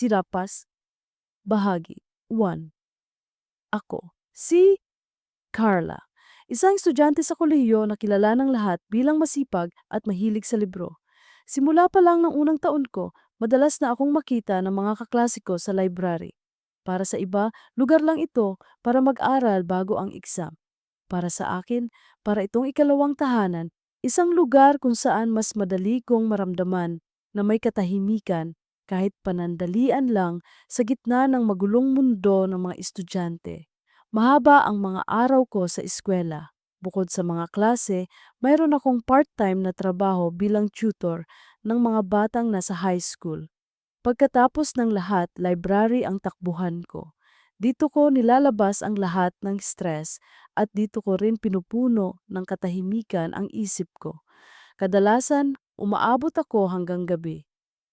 Sirapas, Bahagi 1. Ako, si Carla. Isang estudyante sa kolehiyo na kilala ng lahat bilang masipag at mahilig sa libro. Simula pa lang ng unang taon ko, madalas na akong makita ng mga kaklase ko sa library. Para sa iba, lugar lang ito para mag-aral bago ang exam. Para sa akin, para itong ikalawang tahanan, isang lugar kung saan mas madali kong maramdaman na may katahimikan kahit panandalian lang sa gitna ng magulong mundo ng mga estudyante. Mahaba ang mga araw ko sa eskwela. Bukod sa mga klase, mayroon akong part-time na trabaho bilang tutor ng mga batang nasa high school. Pagkatapos ng lahat, library ang takbuhan ko. Dito ko nilalabas ang lahat ng stress at dito ko rin pinupuno ng katahimikan ang isip ko. Kadalasan, umaabot ako hanggang gabi.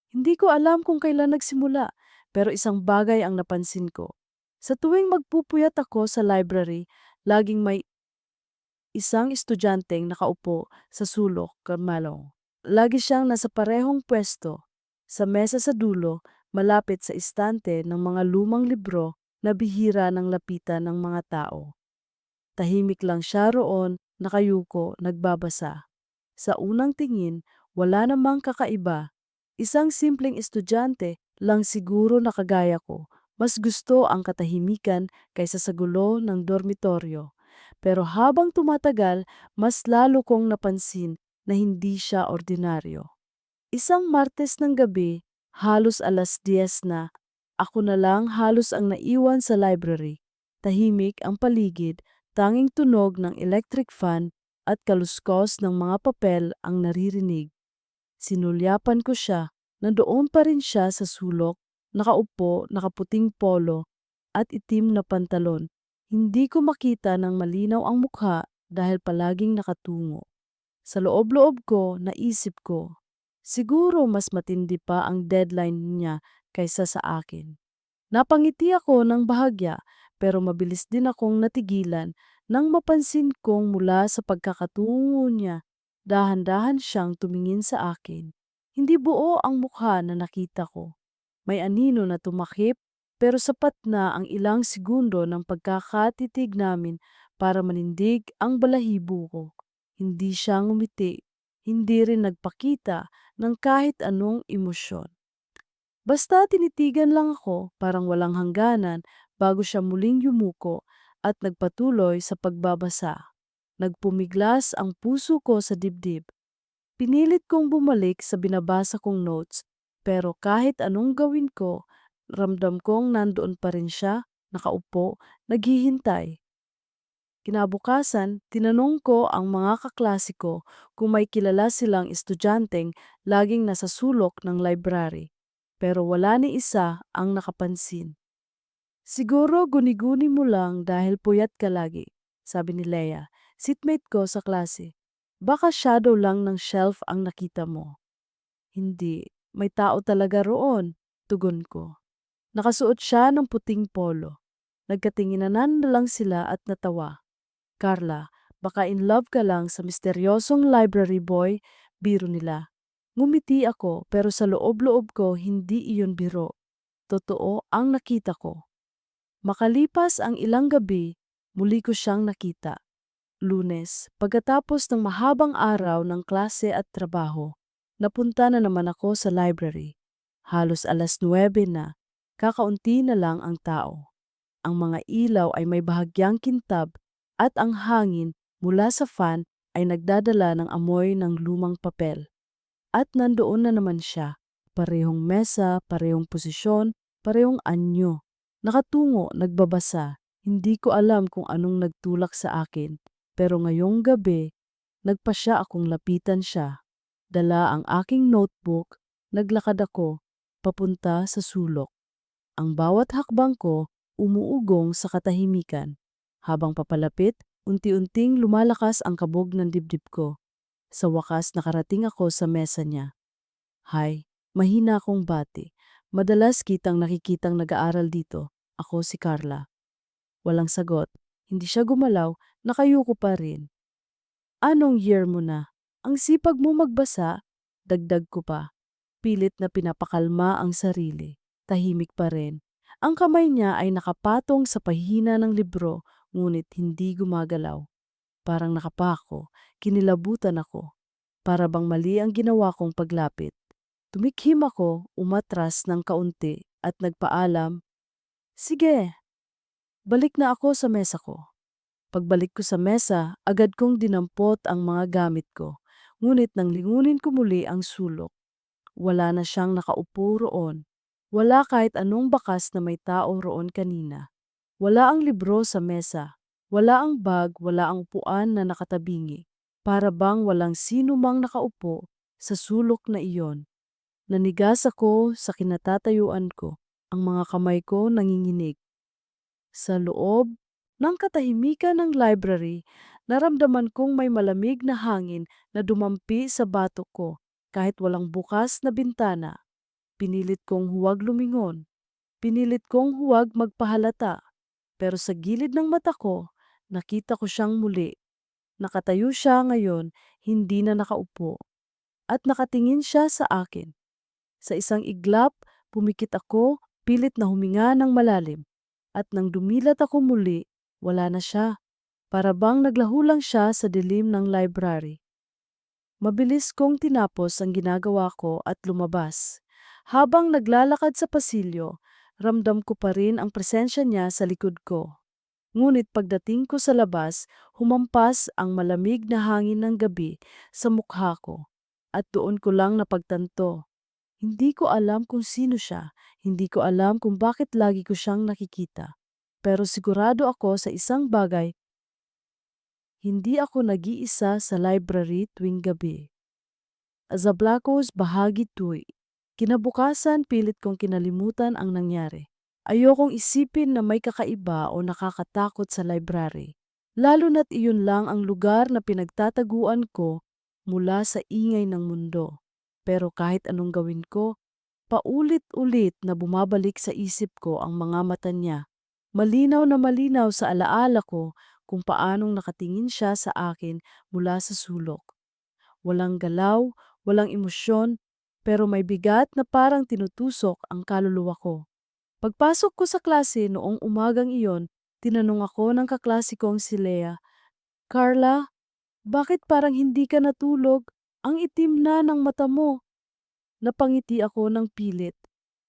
Hindi ko alam kung kailan nagsimula, pero isang bagay ang napansin ko. Sa tuwing magpupuyat ako sa library, laging may isang estudyanteng nakaupo sa sulok kamalong. Lagi siyang nasa parehong pwesto, sa mesa sa dulo, malapit sa istante ng mga lumang libro na bihira ng lapitan ng mga tao. Tahimik lang siya roon, nakayuko, nagbabasa. Sa unang tingin, wala namang kakaiba. Isang simpleng estudyante lang siguro na kagaya ko. Mas gusto ang katahimikan kaysa sa gulo ng dormitoryo. Pero habang tumatagal, mas lalo kong napansin na hindi siya ordinaryo. Isang Martes ng gabi, halos alas 10 na, ako na lang halos ang naiwan sa library. Tahimik ang paligid, tanging tunog ng electric fan at kaluskos ng mga papel ang naririnig. Sinulyapan ko siya, nandoon pa rin siya sa sulok, nakaupo, nakaputing polo at itim na pantalon. Hindi ko makita ng malinaw ang mukha dahil palaging nakatungo. Sa loob-loob ko, naisip ko, siguro mas matindi pa ang deadline niya kaysa sa akin. Napangiti ako ng bahagya pero mabilis din akong natigilan nang mapansin kong mula sa pagkakatungo niya, dahan-dahan siyang tumingin sa akin. Hindi buo ang mukha na nakita ko. May anino na tumakip pero sapat na ang ilang segundo ng pagkakatitig namin para manindig ang balahibo ko. Hindi siya ngumiti, hindi rin nagpakita ng kahit anong emosyon. Basta tinitigan lang ako parang walang hangganan bago siya muling yumuko at nagpatuloy sa pagbabasa. Nagpumiglas ang puso ko sa dibdib. Pinilit kong bumalik sa binabasa kong notes pero kahit anong gawin ko, ramdam kong nandoon pa rin siya, nakaupo, naghihintay. Kinabukasan, tinanong ko ang mga kaklase ko kung may kilala silang estudyanteng laging nasa sulok ng library. Pero wala ni isa ang nakapansin. Siguro guni-guni mo lang dahil puyat ka lagi, sabi ni Leia, seatmate ko sa klase. Baka shadow lang ng shelf ang nakita mo. Hindi, may tao talaga roon, tugon ko. Nakasuot siya ng puting polo. Nagkatinginan na lang sila at natawa. Carla, baka in love ka lang sa misteryosong library boy, biro nila. Ngumiti ako pero sa loob-loob ko hindi iyon biro. Totoo ang nakita ko. Makalipas ang ilang gabi, muli ko siyang nakita. Lunes, pagkatapos ng mahabang araw ng klase at trabaho, napunta na naman ako sa library. Halos alas 9 na, kakaunti na lang ang tao. Ang mga ilaw ay may bahagyang kintab at ang hangin mula sa fan ay nagdadala ng amoy ng lumang papel. At nandoon na naman siya, parehong mesa, parehong posisyon, parehong anyo. Nakatungo, nagbabasa. Hindi ko alam kung anong nagtulak sa akin, pero ngayong gabi, nagpasya akong lapitan siya. Dala ang aking notebook, naglakad ako, papunta sa sulok. Ang bawat hakbang ko, umuugong sa katahimikan. Habang papalapit, unti-unting lumalakas ang kabog ng dibdib ko. Sa wakas nakarating ako sa mesa niya. Hi, mahina akong bati. Madalas kitang nakikitang nag-aaral dito. Ako si Carla. Walang sagot. Hindi siya gumalaw, nakayuko pa rin. Anong year mo na? Ang sipag mo magbasa? Dagdag ko pa. Pilit na pinapakalma ang sarili. tahimik pa rin. Ang kamay niya ay nakapatong sa pahina ng libro, ngunit hindi gumagalaw. Parang nakapako, kinilabutan ako. Para bang mali ang ginawa kong paglapit. Tumikhim ako, umatras ng kaunti at nagpaalam, "Sige, balik na ako sa mesa ko." Pagbalik ko sa mesa, agad kong dinampot ang mga gamit ko. Ngunit nang lingunin ko muli ang sulok, wala na siyang nakaupo roon. Wala kahit anong bakas na may tao roon kanina. Wala ang libro sa mesa. Wala ang bag, wala ang upuan na nakatabingi. Para bang walang sino mang nakaupo sa sulok na iyon. Nanigas ako sa kinatatayuan ko. Ang mga kamay ko nanginginig. Sa loob ng katahimikan ng library, naramdaman kong may malamig na hangin na dumampi sa batok ko. Kahit walang bukas na bintana, pinilit kong huwag lumingon. Pinilit kong huwag magpahalata. Pero sa gilid ng mata ko, nakita ko siyang muli. Nakatayo siya ngayon, hindi na nakaupo. At nakatingin siya sa akin. Sa isang iglap, pumikit ako, pilit na huminga ng malalim. At nang dumilat ako muli, wala na siya. Para bang naglaho lang siya sa dilim ng library. Mabilis kong tinapos ang ginagawa ko at lumabas. Habang naglalakad sa pasilyo, ramdam ko pa rin ang presensya niya sa likod ko. Ngunit pagdating ko sa labas, humampas ang malamig na hangin ng gabi sa mukha ko. At doon ko lang napagtanto. Hindi ko alam kung sino siya, hindi ko alam kung bakit lagi ko siyang nakikita. Pero sigurado ako sa isang bagay, hindi ako nag-iisa sa library tuwing gabi. Zablacos bahagi 2. Kinabukasan pilit kong kinalimutan ang nangyari. Ayokong isipin na may kakaiba o nakakatakot sa library. Lalo na't iyon lang ang lugar na pinagtataguan ko mula sa ingay ng mundo. Pero kahit anong gawin ko, paulit-ulit na bumabalik sa isip ko ang mga mata niya. Malinaw na malinaw sa alaala ko kung paanong nakatingin siya sa akin mula sa sulok. Walang galaw, walang emosyon, pero may bigat na parang tinutusok ang kaluluwa ko. Pagpasok ko sa klase noong umagang iyon, tinanong ako ng kaklase kong si Lea, "Carla, bakit parang hindi ka natulog? Ang itim na ng mata mo." Napangiti ako ng pilit.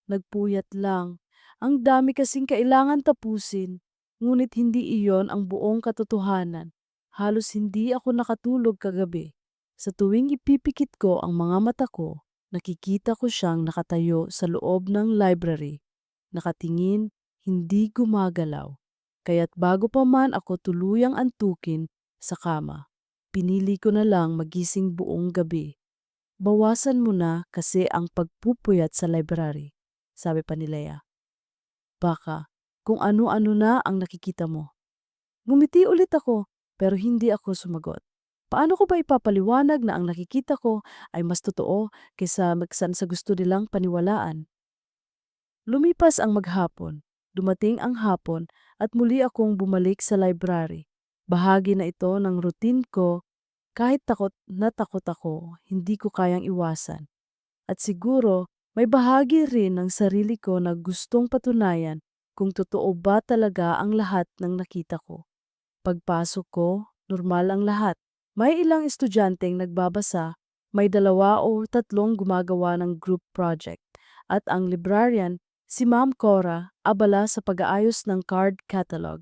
Nagpuyat lang. Ang dami kasing kailangan tapusin, ngunit hindi iyon ang buong katotohanan. Halos hindi ako nakatulog kagabi. Sa tuwing ipipikit ko ang mga mata ko, nakikita ko siyang nakatayo sa loob ng library. Nakatingin, hindi gumagalaw. Kaya't bago pa man ako tuluyang antukin sa kama, pinili ko na lang magising buong gabi. "Bawasan mo na kasi ang pagpupuyat sa library," sabi pa ni Lea. "Baka kung ano-ano na ang nakikita mo." Ngumiti ulit ako pero hindi ako sumagot. Paano ko ba ipapaliwanag na ang nakikita ko ay mas totoo kaysa magsan sa gusto nilang paniwalaan? Lumipas ang maghapon, dumating ang hapon at muli akong bumalik sa library. Bahagi na ito ng routine ko. Kahit takot ako, hindi ko kayang iwasan. At siguro, may bahagi rin ng sarili ko na gustong patunayan kung totoo ba talaga ang lahat ng nakita ko. Pagpasok ko, normal ang lahat. May ilang estudyanteng nagbabasa, may 2 o 3 gumagawa ng group project, at ang librarian, si Ma'am Cora, abala sa pag-aayos ng card catalog.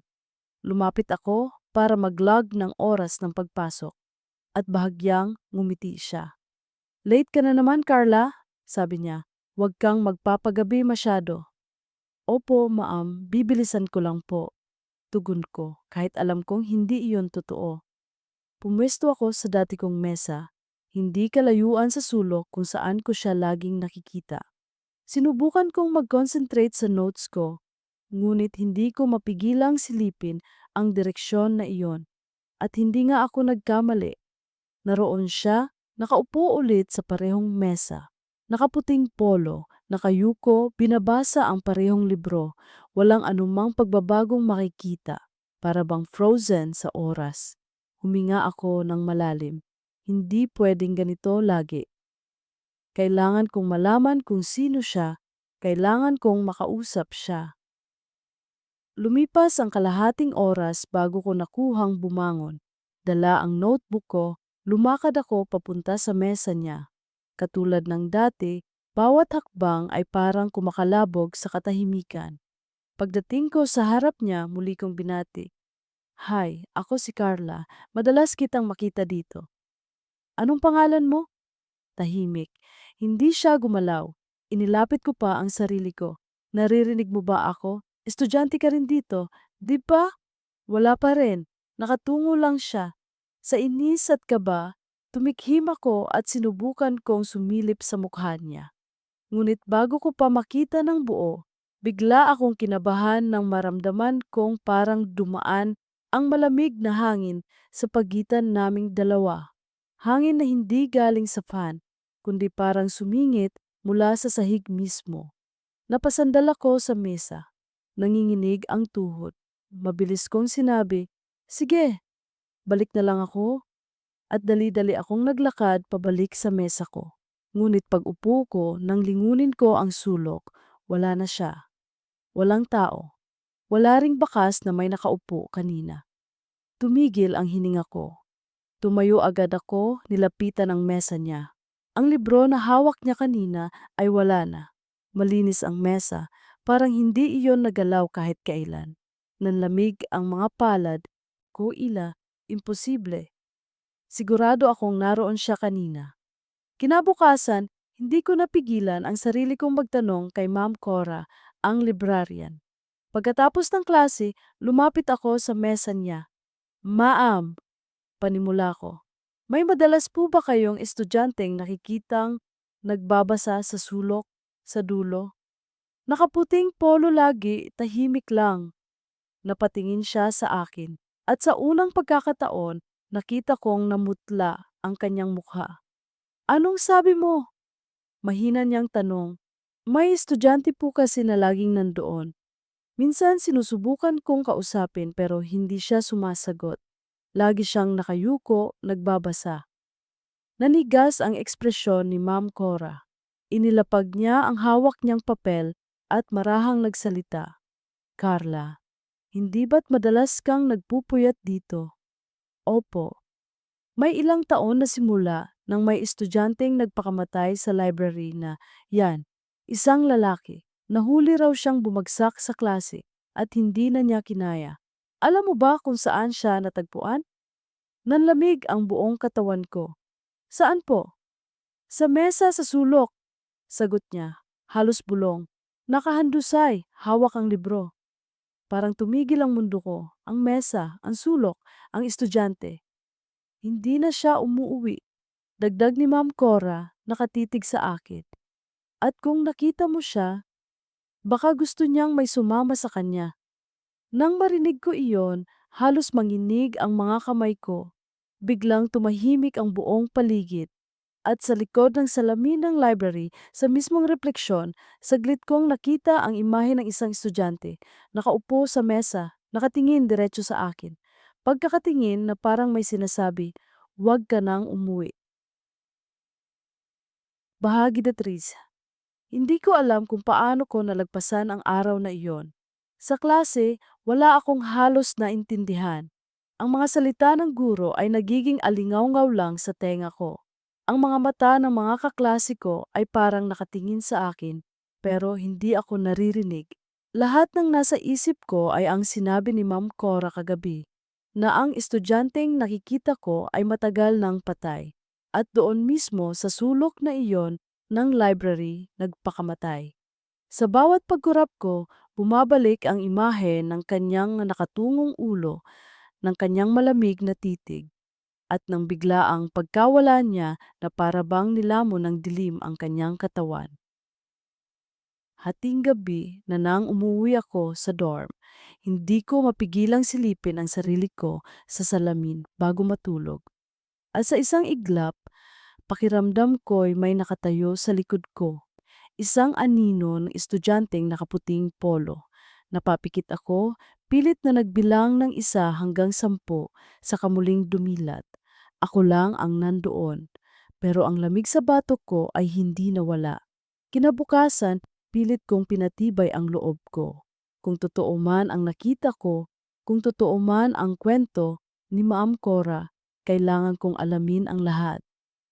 Lumapit ako para mag-log ng oras ng pagpasok. At bahagyang ngumiti siya. "Late ka na naman, Carla," sabi niya. "Huwag kang magpapagabi masyado." "Opo, ma'am, bibilisan ko lang po," tugon ko, kahit alam kong hindi iyon totoo. Pumwesto ako sa dati kong mesa, hindi kalayuan sa sulok kung saan ko siya laging nakikita. Sinubukan kong mag-concentrate sa notes ko, ngunit hindi ko mapigilang silipin ang direksyon na iyon. At hindi nga ako nagkamali. Naroon siya, nakaupo ulit sa parehong mesa. Nakaputing polo, nakayuko, binabasa ang parehong libro. Walang anumang pagbabagong makikita. Para bang frozen sa oras. Huminga ako ng malalim. Hindi pwedeng ganito lagi. Kailangan kong malaman kung sino siya, Kailangan kong makausap siya. Lumipas ang kalahating oras bago ko nakuhang bumangon. Dala ang notebook ko, lumakad ako papunta sa mesa niya. Katulad ng dati, bawat hakbang ay parang kumakalabog sa katahimikan. Pagdating ko sa harap niya, muli kong binati. Hi, ako si Carla. Madalas kitang makita dito. Anong pangalan mo? Tahimik. Hindi siya gumalaw. Inilapit ko pa ang sarili ko. Naririnig mo ba ako? Estudyante ka rin dito, di ba? Wala pa rin. Nakatungo lang siya. Sa inis at kaba, tumikhim ako at sinubukan kong sumilip sa mukha niya. Ngunit bago ko pa makita ng buo, bigla akong kinabahan nang maramdaman kong parang dumaan ang malamig na hangin sa pagitan naming dalawa. Hangin na hindi galing sa fan, kundi parang sumingit mula sa sahig mismo. Napasandal ako sa mesa. Nanginginig ang tuhod. Mabilis kong sinabi, sige, balik na lang ako. At dali-dali akong naglakad pabalik sa mesa ko. Ngunit pag-upo ko, nang lingunin ko ang sulok, wala na siya. Walang tao. Wala ring bakas na may nakaupo kanina. Tumigil ang hininga ko. Tumayo agad ako, nilapitan ang mesa niya. Ang libro na hawak niya kanina ay wala na. Malinis ang mesa, parang hindi iyon nagalaw kahit kailan. Nanlamig ang mga palad, kuila, imposible. Sigurado akong naroon siya kanina. Kinabukasan, hindi ko napigilan ang sarili kong magtanong kay Ma'am Cora, ang librarian. Pagkatapos ng klase, lumapit ako sa mesa niya. Ma'am, panimula ko. May madalas po ba kayong estudyanteng nakikitang nagbabasa sa sulok, sa dulo? Nakaputing polo lagi, tahimik lang. Napatingin siya sa akin. At sa unang pagkakataon, nakita kong namutla ang kanyang mukha. Anong sabi mo? Mahina niyang tanong. May estudyante po kasi na laging nandoon. Minsan sinusubukan kong kausapin pero hindi siya sumasagot. Lagi siyang nakayuko, nagbabasa. Nanigas ang ekspresyon ni Ma'am Cora. Inilapag niya ang hawak niyang papel at marahang nagsalita. Carla, hindi ba't madalas kang nagpupuyat dito? Opo. May ilang taon na simula nang may estudyanteng nagpakamatay sa library na, yan, isang lalaki. Nahuli raw siyang bumagsak sa klase at hindi na niya kinaya. Alam mo ba kung saan siya natagpuan? Nanlamig ang buong katawan ko. Saan po? Sa mesa sa sulok, sagot niya. Halos bulong. Nakahandusay, hawak ang libro. Parang tumigil ang mundo ko, ang mesa, ang sulok, ang estudyante. Hindi na siya umuuwi. Dagdag ni Ma'am Cora, nakatitig sa akin. At kung nakita mo siya, baka gusto niyang may sumama sa kanya. Nang marinig ko iyon, halos manginig ang mga kamay ko. Biglang tumahimik ang buong paligid. At sa likod ng salamin ng library, sa mismong refleksyon, saglit kong nakita ang imahe ng isang estudyante. Nakaupo sa mesa, nakatingin diretso sa akin. Pagkakatingin na parang may sinasabi, "Huwag ka nang umuwi." Bahagi 3. Hindi ko alam kung paano ko nalagpasan ang araw na iyon. Sa klase, wala akong halos naintindihan. Ang mga salita ng guro ay nagiging alingaw-ngaw lang sa tenga ko. Ang mga mata ng mga kaklase ko ay parang nakatingin sa akin, pero hindi ako naririnig. Lahat ng nasa isip ko ay ang sinabi ni Ma'am Cora kagabi, na ang estudyanteng nakikita ko ay matagal nang patay. At doon mismo sa sulok na iyon ng library nagpakamatay. Sa bawat pagkurap ko, bumabalik ang imahe ng kanyang nakatungong ulo, ng kanyang malamig na titig, at ng biglaang pagkawala niya na parabang nilamon ng dilim ang kanyang katawan. Hating gabi na nang umuwi ako sa dorm, hindi ko mapigilang silipin ang sarili ko sa salamin bago matulog. At sa isang iglap, pakiramdam ko'y may nakatayo sa likod ko. Isang anino ng estudyanteng nakaputing polo. Napapikit ako, pilit na nagbilang ng 1 hanggang 10 sa kamuling dumilat. Ako lang ang nandoon, pero ang lamig sa batok ko ay hindi nawala. Kinabukasan, Pilit kong pinatibay ang loob ko. Kung totoo man ang nakita ko, kung totoo man ang kwento ni Ma'am Cora, kailangan kong alamin ang lahat.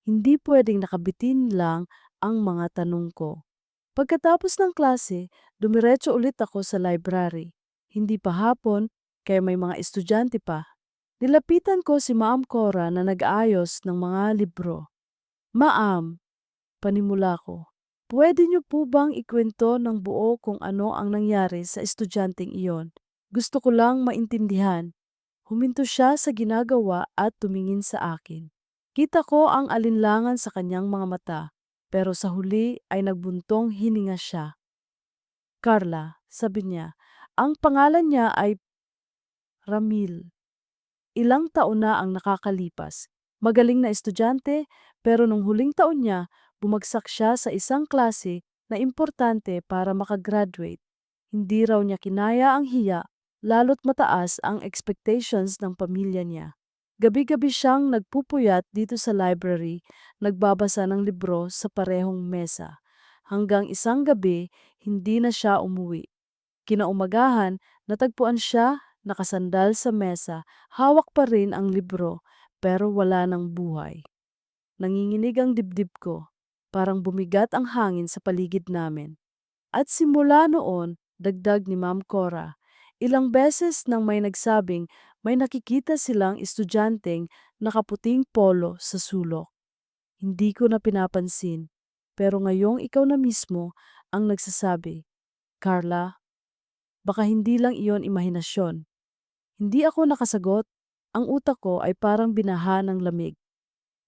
Hindi pwedeng nakabitin lang ang mga tanong ko. Pagkatapos ng klase, dumiretso ulit ako sa library. Hindi pa hapon, kaya may mga estudyante pa. Nilapitan ko si Ma'am Cora na nag-aayos ng mga libro. Ma'am, panimula ko. Pwede niyo po bang ikwento ng buo kung ano ang nangyari sa estudyanteng iyon? Gusto ko lang maintindihan. Huminto siya sa ginagawa at tumingin sa akin. Kita ko ang alinlangan sa kanyang mga mata, pero sa huli ay nagbuntong hininga siya. Carla, sabi niya, ang pangalan niya ay Ramil. Ilang taon na ang nakakalipas. Magaling na estudyante, pero nung huling taon niya, bumagsak siya sa isang klase na importante para makagraduate. Hindi raw niya kinaya ang hiya, lalo't mataas ang expectations ng pamilya niya. Gabi-gabi siyang nagpupuyat dito sa library, nagbabasa ng libro sa parehong mesa. Hanggang isang gabi, hindi na siya umuwi. Kinaumagahan, natagpuan siya, nakasandal sa mesa, hawak pa rin ang libro, pero wala ng buhay. Nanginginig ang dibdib ko, parang bumigat ang hangin sa paligid namin. At simula noon, dagdag ni Ma'am Cora, ilang beses nang may nagsabing may nakikita silang estudyanteng nakaputing polo sa sulok. Hindi ko na pinapansin, pero ngayong ikaw na mismo ang nagsasabi, Carla, baka hindi lang iyon imahinasyon. Hindi ako nakasagot, ang utak ko ay parang binaha ng lamig.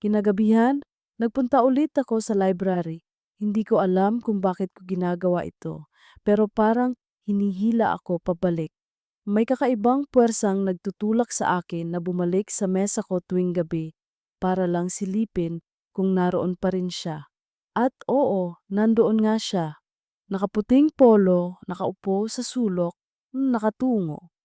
Kinagabihan, nagpunta ulit ako sa library. Hindi ko alam kung bakit ko ginagawa ito, pero parang hinihila ako pabalik. May kakaibang puwersang nagtutulak sa akin na bumalik sa mesa ko tuwing gabi para lang silipin kung naroon pa rin siya. At oo, nandoon nga siya. Nakaputing polo, nakaupo sa sulok, nakatungo.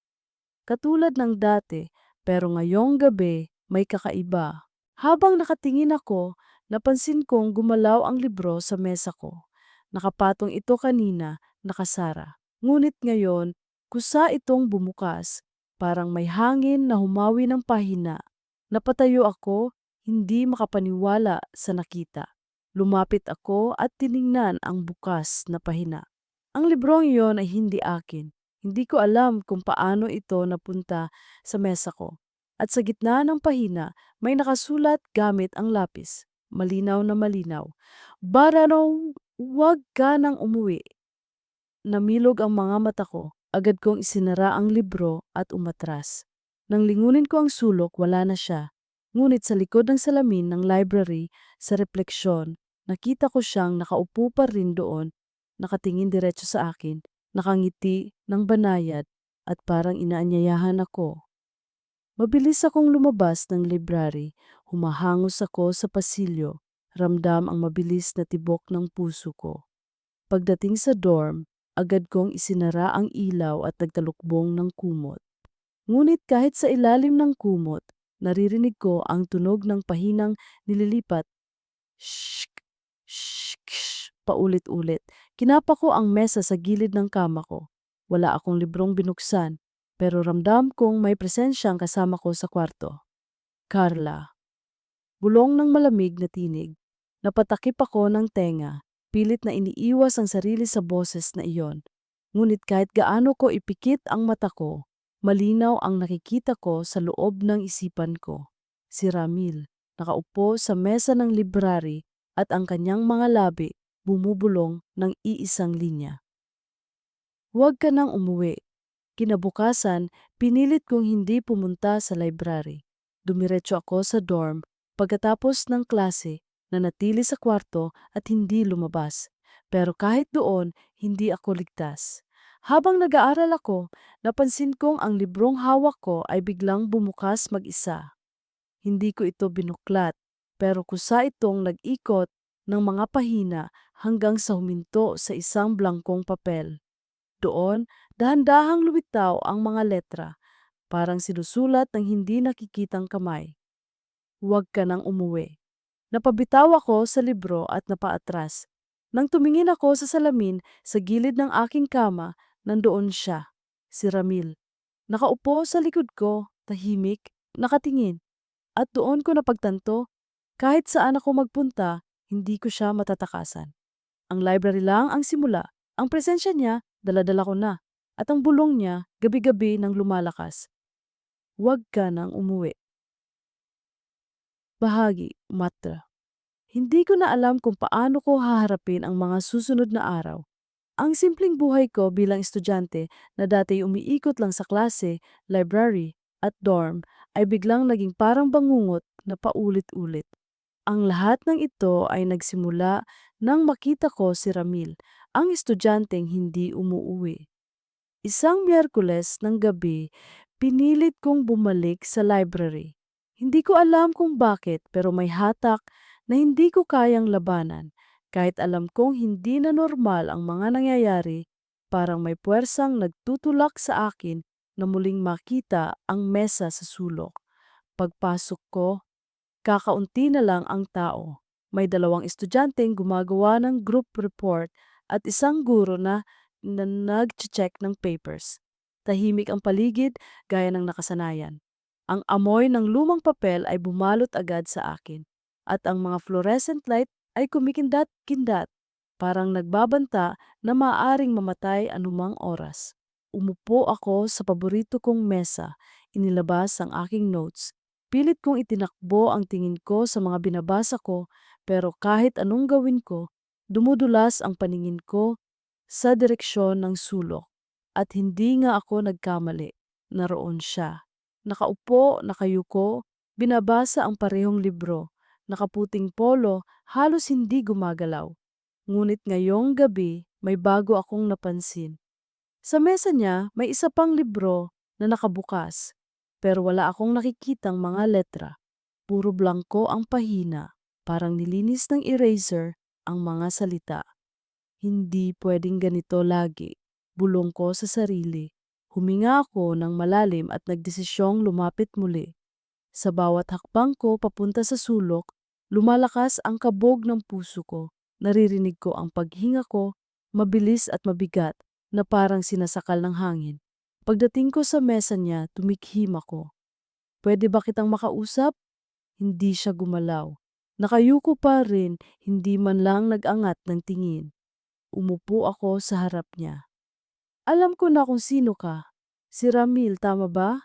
Katulad ng dati, pero ngayong gabi may kakaiba. Habang nakatingin ako, napansin kong gumalaw ang libro sa mesa ko. Nakapatong ito kanina, nakasara. Ngunit ngayon, kusa itong bumukas. Parang may hangin na humawi ng pahina. Napatayo ako, hindi makapaniwala sa nakita. Lumapit ako at tiningnan ang bukas na pahina. Ang librong iyon ay hindi akin. Hindi ko alam kung paano ito napunta sa mesa ko. At sa gitna ng pahina, may nakasulat gamit ang lapis. Malinaw na malinaw. Baranong, huwag ka nang umuwi. Namilog ang mga mata ko. Agad kong isinara ang libro at umatras. Nang lingunin ko ang sulok, wala na siya. Ngunit sa likod ng salamin ng library, sa refleksyon, nakita ko siyang nakaupo pa rin doon, nakatingin diretso sa akin, nakangiti ng banayad at parang inaanyayahan ako. Mabilis akong lumabas ng library, humahangos ako sa pasilyo, ramdam ang mabilis na tibok ng puso ko. Pagdating sa dorm, agad kong isinara ang ilaw at nagtalukbong ng kumot. Ngunit kahit sa ilalim ng kumot, naririnig ko ang tunog ng pahinang nililipat. Shh, shh, shh, paulit-ulit. Kinapa ko ang mesa sa gilid ng kama ko. Wala akong librong binuksan, pero ramdam kong may presensyang kasama ko sa kwarto. Carla. Bulong ng malamig na tinig. Napatakip ako ng tenga, pilit na iniiwas ang sarili sa boses na iyon. Ngunit kahit gaano ko ipikit ang mata ko, malinaw ang nakikita ko sa loob ng isipan ko. Si Ramil, nakaupo sa mesa ng library at ang kanyang mga labi bumubulong ng iisang linya. Huwag ka nang umuwi. Kinabukasan, pinilit kong hindi pumunta sa library. Dumiretso ako sa dorm pagkatapos ng klase, nanatili sa kwarto at hindi lumabas. Pero kahit doon, hindi ako ligtas. Habang nag-aaral ako, napansin kong ang librong hawak ko ay biglang bumukas mag-isa. Hindi ko ito binuklat, pero kusa itong nag-ikot ng mga pahina hanggang sa huminto sa isang blangkong papel. Doon, dahan-dahang lumitaw ang mga letra, parang sinusulat ng hindi nakikitang kamay. Huwag ka nang umuwi. Napabitaw ako sa libro at napaatras. Nang tumingin ako sa salamin sa gilid ng aking kama, nandoon siya, si Ramil. Nakaupo sa likod ko, tahimik, nakatingin. At doon ko napagtanto, kahit saan ako magpunta, hindi ko siya matatakasan. Ang library lang ang simula. Ang presensya niya, dala-dala ko na. At ang bulong niya, gabi-gabi nang lumalakas. Huwag ka nang umuwi. Bahagi, Matra. Hindi ko na alam kung paano ko haharapin ang mga susunod na araw. Ang simpleng buhay ko bilang estudyante na dati umiikot lang sa klase, library, at dorm ay biglang naging parang bangungot na paulit-ulit. Ang lahat ng ito ay nagsimula nang makita ko si Ramil, ang estudyanteng hindi umuuwi. Isang Miyerkules ng gabi, pinilit kong bumalik sa library. Hindi ko alam kung bakit pero may hatak na hindi ko kayang labanan. Kahit alam kong hindi na normal ang mga nangyayari, parang may puwersang nagtutulak sa akin na muling makita ang mesa sa sulok. Pagpasok ko, kakaunti na lang ang tao. May dalawang estudyanteng gumagawa ng group report at isang guro na nag-check ng papers. Tahimik ang paligid gaya ng nakasanayan. Ang amoy ng lumang papel ay bumalot agad sa akin at ang mga fluorescent light ay kumikindat-kindat, parang nagbabanta na maaaring mamatay anumang oras. Umupo ako sa paborito kong mesa, inilabas ang aking notes. Pilit kong itinakbo ang tingin ko sa mga binabasa ko, pero kahit anong gawin ko, dumudulas ang paningin ko sa direksyon ng sulok. At hindi nga ako nagkamali. Naroon siya. Nakaupo, nakayuko, binabasa ang parehong libro. Nakaputing polo, halos hindi gumagalaw. Ngunit ngayong gabi, may bago akong napansin. Sa mesa niya, may isa pang libro na nakabukas. Pero wala akong nakikitang mga letra. Puro blanko ang pahina, parang nilinis ng eraser ang mga salita. Hindi pwedeng ganito lagi. Bulong ko sa sarili. Huminga ako ng malalim at nagdesisyong lumapit muli. Sa bawat hakbang ko papunta sa sulok, lumalakas ang kabog ng puso ko. Naririnig ko ang paghinga ko, mabilis at mabigat, na parang sinasakal ng hangin. Pagdating ko sa mesa niya, tumikhim ako. Pwede ba kitang makausap? Hindi siya gumalaw. Nakayuko pa rin, hindi man lang nag-angat ng tingin. Umupo ako sa harap niya. Alam ko na kung sino ka. Si Ramil, tama ba?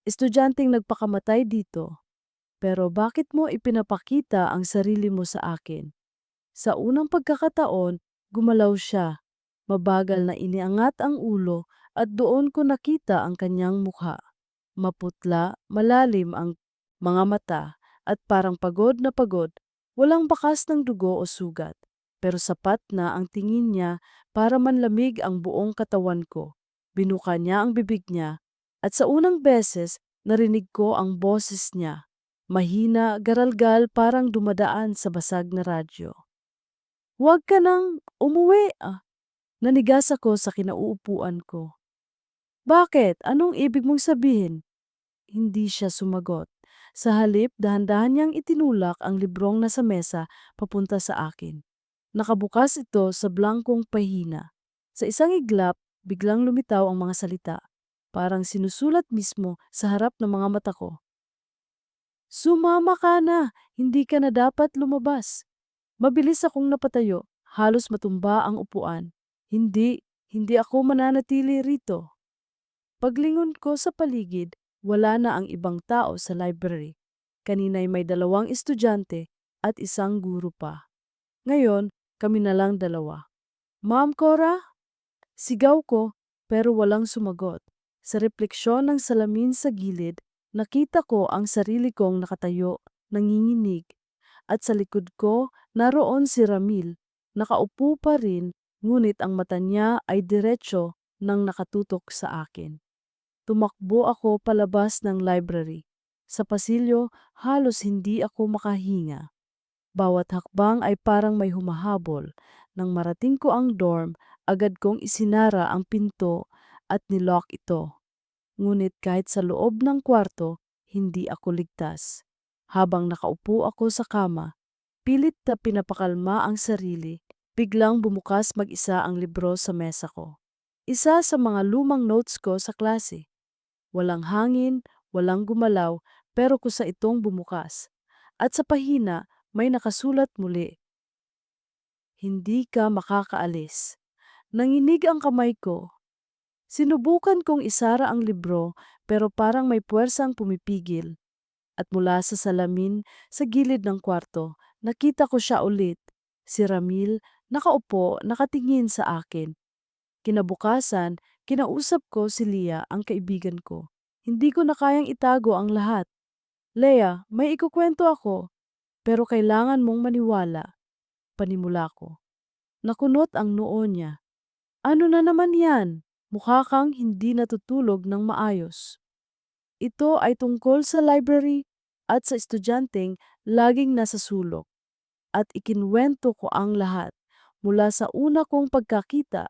Estudyanteng nagpakamatay dito. Pero bakit mo ipinapakita ang sarili mo sa akin? Sa unang pagkakataon, gumalaw siya. Mabagal na iniangat ang ulo at doon ko nakita ang kanyang mukha. Maputla, malalim ang mga mata at parang pagod na pagod. Walang bakas ng dugo o sugat. Pero sapat na ang tingin niya para manlamig ang buong katawan ko. Binuka niya ang bibig niya at sa unang beses narinig ko ang boses niya. Mahina, garalgal parang dumadaan sa basag na radyo. Huwag ka nang umuwi. Nanigas ako sa kinauupuan ko. Bakit? Anong ibig mong sabihin? Hindi siya sumagot. Sa halip, dahan-dahan niyang itinulak ang librong nasa mesa papunta sa akin. Nakabukas ito sa blangkong pahina. Sa isang iglap, biglang lumitaw ang mga salita. Parang sinusulat mismo sa harap ng mga mata ko. Sumama ka na, hindi ka na dapat lumabas. Mabilis akong napatayo, halos matumba ang upuan. Hindi ako mananatili rito. Paglingon ko sa paligid, wala na ang ibang tao sa library. Kanina'y may dalawang estudyante at isang guro pa. Ngayon, kami na lang dalawa. Ma'am Cora? Sigaw ko pero walang sumagot. Sa refleksyon ng salamin sa gilid, nakita ko ang sarili kong nakatayo, nanginginig. At sa likod ko, naroon si Ramil. Nakaupo pa rin, ngunit ang mata niya ay diretso nang nakatutok sa akin. Tumakbo ako palabas ng library. Sa pasilyo, halos hindi ako makahinga. Bawat hakbang ay parang may humahabol. Nang marating ko ang dorm, agad kong isinara ang pinto at nilock ito. Ngunit kahit sa loob ng kwarto, hindi ako ligtas. Habang nakaupo ako sa kama, pilit na pinapakalma ang sarili. Biglang bumukas mag-isa ang libro sa mesa ko. Isa sa mga lumang notes ko sa klase. Walang hangin, walang gumalaw, pero kusa itong bumukas. At sa pahina, may nakasulat muli, hindi ka makakaalis. Nanginig ang kamay ko. Sinubukan kong isara ang libro pero parang may puwersang pumipigil. At mula sa salamin sa gilid ng kwarto, nakita ko siya ulit. Si Ramil, nakaupo, nakatingin sa akin. Kinabukasan, kinausap ko si Lia, ang kaibigan ko. Hindi ko na kayang itago ang lahat. Leah, may ikukwento ako, pero kailangan mong maniwala. Panimula ko. Nakunot ang noo niya. Ano na naman yan? Mukha kang hindi natutulog ng maayos. Ito ay tungkol sa library at sa estudyanteng laging nasa sulok. At ikinwento ko ang lahat mula sa una kong pagkakita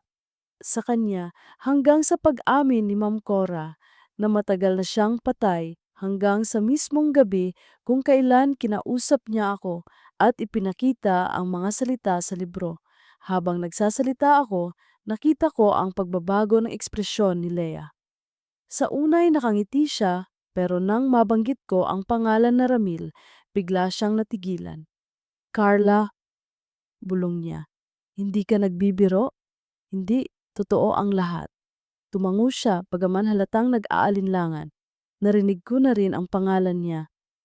sa kanya hanggang sa pag-amin ni Ma'am Cora na matagal na siyang patay hanggang sa mismong gabi kung kailan kinausap niya ako at ipinakita ang mga salita sa libro. Habang nagsasalita ako, nakita ko ang pagbabago ng ekspresyon ni Leah. Sa unay nakangiti siya, pero nang mabanggit ko ang pangalan na Ramil, bigla siyang natigilan. Carla, bulong niya, hindi ka nagbibiro? Hindi, totoo ang lahat. Tumango siya bagaman halatang nag-aalinlangan. Narinig ko na rin ang pangalan niya.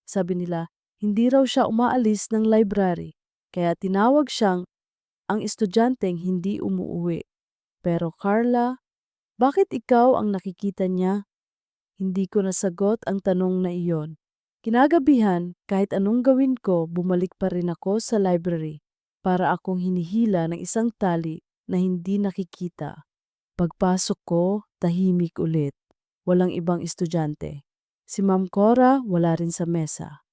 Sabi nila, hindi raw siya umaalis ng library, kaya tinawag siyang ang estudyanteng hindi umuuwi. Pero Carla, bakit ikaw ang nakikita niya? Hindi ko nasagot ang tanong na iyon. Kinagabihan, kahit anong gawin ko, bumalik pa rin ako sa library para akong hinihila ng isang tali na hindi nakikita. Pagpasok ko, tahimik ulit. Walang ibang estudyante. Si Ma'am Cora wala rin sa mesa.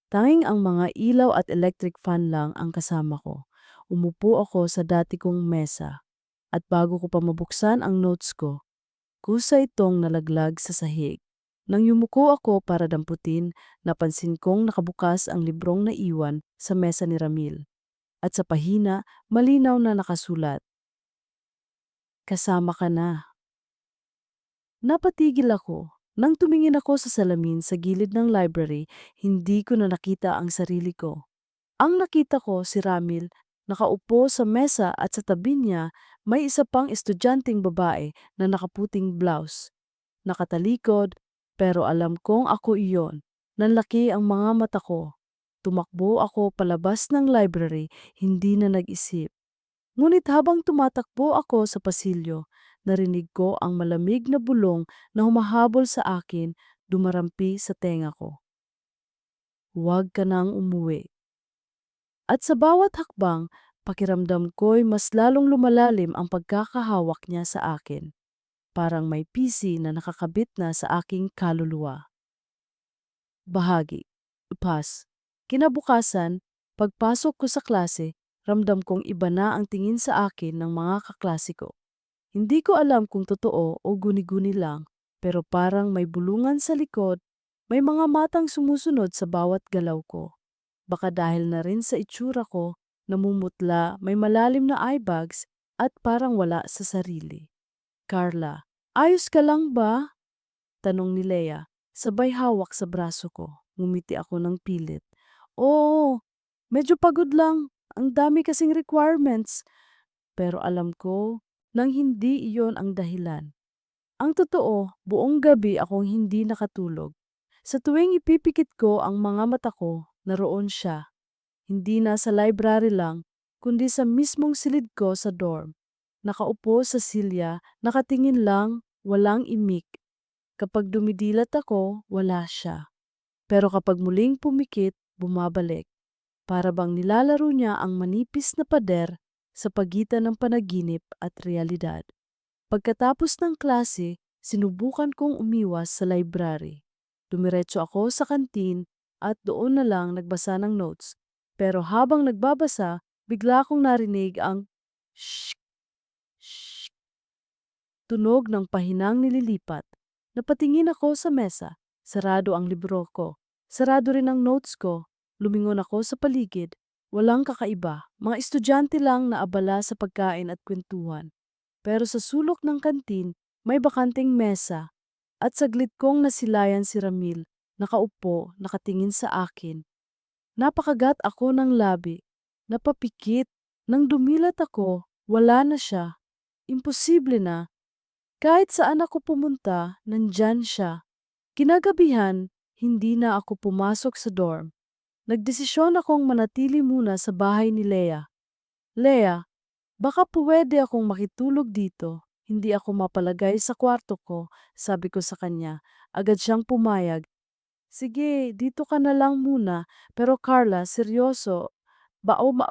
Tanging ang mga ilaw at electric fan lang ang kasama ko. Umupo ako sa dati kong mesa. At bago ko pa mabuksan ang notes ko, kusa itong nalaglag sa sahig. Nang yumuko ako para damputin, napansin kong nakabukas ang librong naiwan sa mesa ni Ramil. At sa pahina, malinaw na nakasulat, kasama ka na. Napatigil ako. Nang tumingin ako sa salamin sa gilid ng library, hindi ko na nakita ang sarili ko. Ang nakita ko si Ramil, nakaupo sa mesa at sa tabi niya may isa pang estudyanteng babae na nakaputing blouse. Nakatalikod, pero alam kong ako iyon. Nanlaki ang mga mata ko. Tumakbo ako palabas ng library, hindi na nag-isip. Ngunit habang tumatakbo ako sa pasilyo, narinig ko ang malamig na bulong na humahabol sa akin, dumarampi sa tenga ko. Huwag ka nang umuwi. At sa bawat hakbang, pakiramdam ko'y mas lalong lumalalim ang pagkakahawak niya sa akin. Parang may pisi na nakakabit na sa aking kaluluwa. Bahagi. Upas. Kinabukasan, pagpasok ko sa klase, ramdam kong iba na ang tingin sa akin ng mga kaklase ko. Hindi ko alam kung totoo o guni-guni lang, pero parang may bulungan sa likod, may mga matang sumusunod sa bawat galaw ko. Baka dahil na rin sa itsura ko, namumutla, may malalim na eye bags at parang wala sa sarili. Carla, ayos ka lang ba? Tanong ni Leah, sabay hawak sa braso ko. Ngumiti ako ng pilit. Oo, medyo pagod lang. Ang dami kasing requirements. Pero alam ko nang hindi iyon ang dahilan. Ang totoo, buong gabi akong hindi nakatulog. Sa tuwing ipipikit ko ang mga mata ko, naroon siya. Hindi na sa library lang, kundi sa mismong silid ko sa dorm. Nakaupo sa silya, nakatingin lang, walang imik. Kapag dumidilat ako, wala siya. Pero kapag muling pumikit, bumabalik. Para bang nilalaro niya ang manipis na pader sa pagitan ng panaginip at realidad. Pagkatapos ng klase, sinubukan kong umiwas sa library. Dumiretso ako sa kantin at doon na lang nagbasa ng notes. Pero habang nagbabasa, bigla akong narinig ang shh, shh, tunog ng pahinang nililipat. Napatingin ako sa mesa. Sarado ang libro ko. Sarado rin ang notes ko. Lumingon ako sa paligid. Walang kakaiba, mga estudyante lang na abala sa pagkain at kwentuhan. Pero sa sulok ng kantin, may bakanting mesa at saglit kong nasilayan si Ramil, nakaupo, nakatingin sa akin. Napakagat ako ng labi, napapikit. Nang dumilat ako, wala na siya. Imposible na. Kahit saan ako pumunta, nandyan siya. Kinagabihan, hindi na ako pumasok sa dorm. Nagdesisyon akong manatili muna sa bahay ni Lea. Lea, baka puwede akong makitulog dito. Hindi ako mapalagay sa kwarto ko, sabi ko sa kanya. Agad siyang pumayag. Sige, dito ka na lang muna. Pero Carla, seryoso,